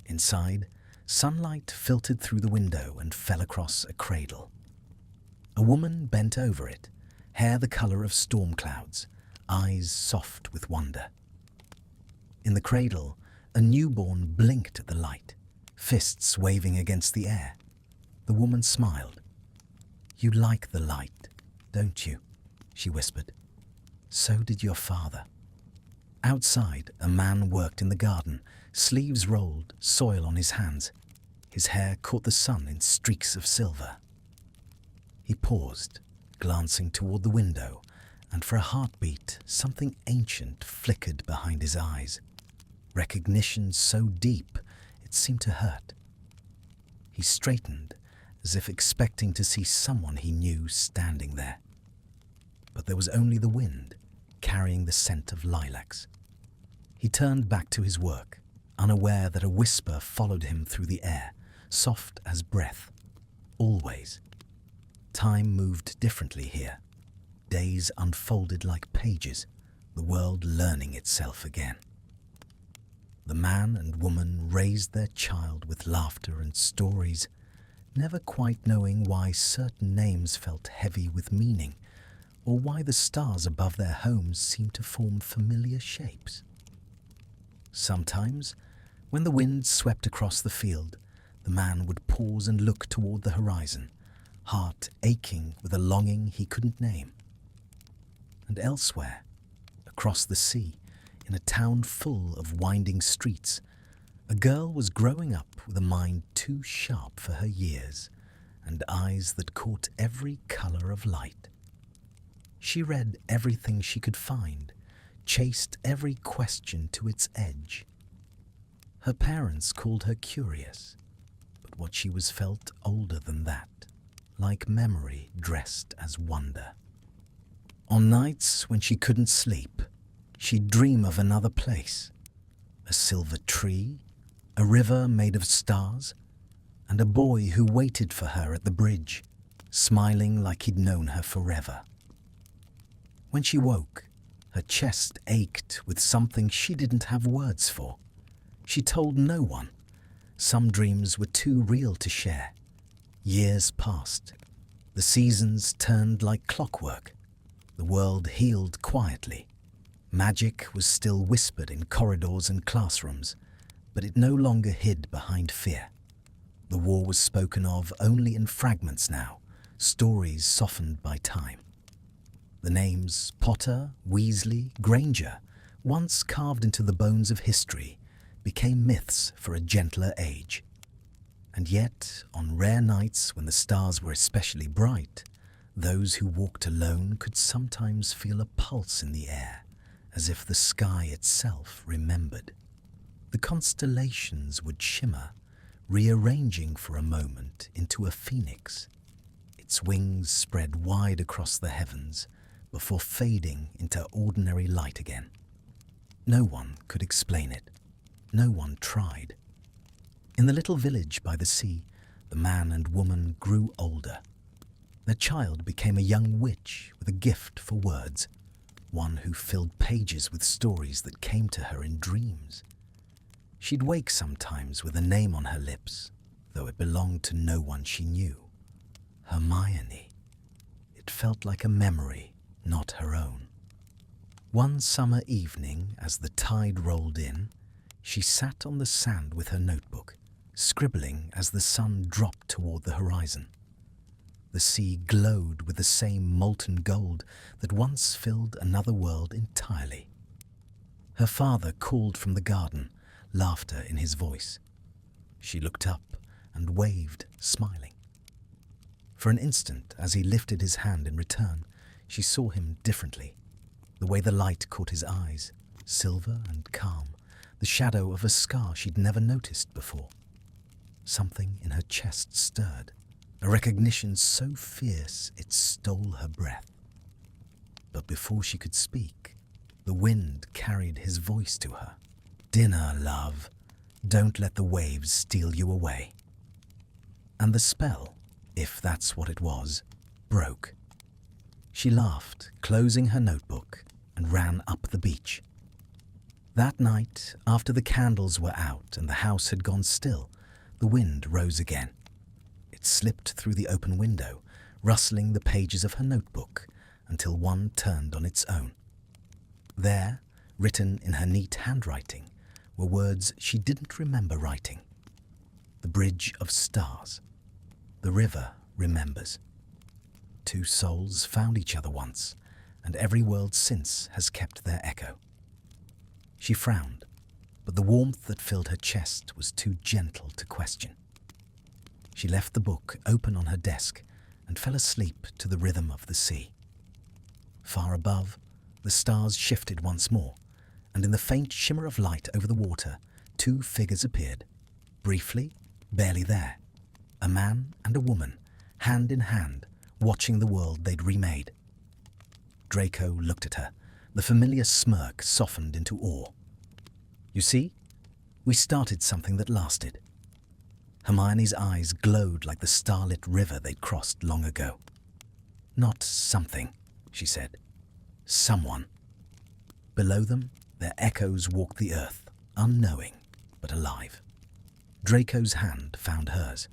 Inside, sunlight filtered through the window and fell across a cradle. A woman bent over it, hair the color of storm clouds, eyes soft with wonder. In the cradle, a newborn blinked at the light, fists waving against the air. The woman smiled. "You like the light, don't you?" she whispered. "So did your father." Outside, a man worked in the garden, sleeves rolled, soil on his hands. His hair caught the sun in streaks of silver. He paused, glancing toward the window, and for a heartbeat, something ancient flickered behind his eyes. Recognition so deep, it seemed to hurt. He straightened, as if expecting to see someone he knew standing there. But there was only the wind, carrying the scent of lilacs. He turned back to his work, unaware that a whisper followed him through the air, soft as breath. Always. Time moved differently here. Days unfolded like pages, the world learning itself again. The man and woman raised their child with laughter and stories, never quite knowing why certain names felt heavy with meaning, or why the stars above their homes seemed to form familiar shapes. Sometimes, when the wind swept across the field, the man would pause and look toward the horizon, heart aching with a longing he couldn't name. And elsewhere, across the sea, in a town full of winding streets, a girl was growing up with a mind too sharp for her years and eyes that caught every color of light. She read everything she could find, chased every question to its edge. Her parents called her curious, but what she was felt older than that, like memory dressed as wonder. On nights when she couldn't sleep, she'd dream of another place, a silver tree, a river made of stars, and a boy who waited for her at the bridge, smiling like he'd known her forever. When she woke, her chest ached with something she didn't have words for. She told no one. Some dreams were too real to share. Years passed. The seasons turned like clockwork. The world healed quietly. Magic was still whispered in corridors and classrooms, but it no longer hid behind fear. The war was spoken of only in fragments now, stories softened by time. The names Potter, Weasley, Granger, once carved into the bones of history, became myths for a gentler age. And yet, on rare nights when the stars were especially bright, those who walked alone could sometimes feel a pulse in the air, as if the sky itself remembered. The constellations would shimmer, rearranging for a moment into a phoenix. Its wings spread wide across the heavens before fading into ordinary light again. No one could explain it. No one tried. In the little village by the sea, the man and woman grew older. Their child became a young witch with a gift for words, one who filled pages with stories that came to her in dreams. She'd wake sometimes with a name on her lips, though it belonged to no one she knew. Hermione. It felt like a memory, not her own. One summer evening, as the tide rolled in, she sat on the sand with her notebook, scribbling as the sun dropped toward the horizon. The sea glowed with the same molten gold that once filled another world entirely. Her father called from the garden, laughter in his voice. She looked up and waved, smiling. For an instant, as he lifted his hand in return, she saw him differently. The way the light caught his eyes, silver and calm, the shadow of a scar she'd never noticed before. Something in her chest stirred, a recognition so fierce it stole her breath. But before she could speak, the wind carried his voice to her. "Dinner, love. Don't let the waves steal you away." And the spell, if that's what it was, broke. She laughed, closing her notebook, and ran up the beach. That night, after the candles were out and the house had gone still, the wind rose again. It slipped through the open window, rustling the pages of her notebook until one turned on its own. There, written in her neat handwriting, were words she didn't remember writing. The bridge of stars. The river remembers. Two souls found each other once, and every world since has kept their echo. She frowned, but the warmth that filled her chest was too gentle to question. She left the book open on her desk and fell asleep to the rhythm of the sea. Far above, the stars shifted once more, and in the faint shimmer of light over the water, two figures appeared, briefly, barely there. A man and a woman, hand in hand, watching the world they'd remade. Draco looked at her. The familiar smirk softened into awe. "You see, we started something that lasted." Hermione's eyes glowed like the starlit river they'd crossed long ago. "Not something," she said. "Someone." Below them, their echoes walked the earth, unknowing but alive. Draco's hand found hers.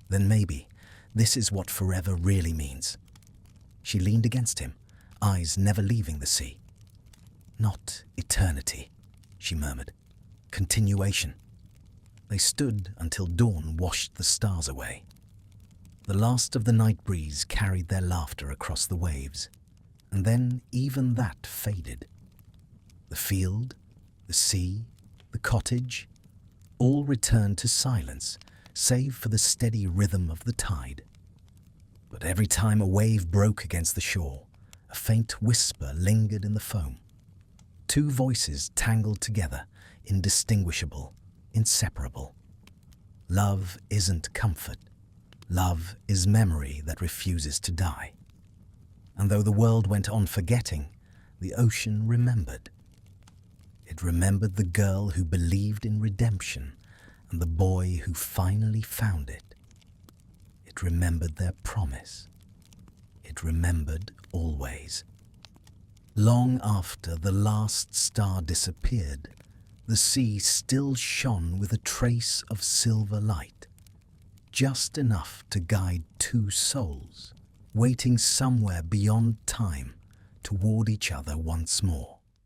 Then maybe this is what forever really means. She leaned against him, eyes never leaving the sea. "Not eternity," she murmured. "Continuation." They stood until dawn washed the stars away. The last of the night breeze carried their laughter across the waves, and then even that faded. The field, the sea, the cottage, all returned to silence, save for the steady rhythm of the tide. But every time a wave broke against the shore, a faint whisper lingered in the foam. Two voices tangled together, indistinguishable, inseparable. Love isn't comfort. Love is memory that refuses to die. And though the world went on forgetting, the ocean remembered. It remembered the girl who believed in redemption and the boy who finally found it. It remembered their promise. It remembered always. Long after the last star disappeared, the sea still shone with a trace of silver light, just enough to guide two souls, waiting somewhere beyond time toward each other once more.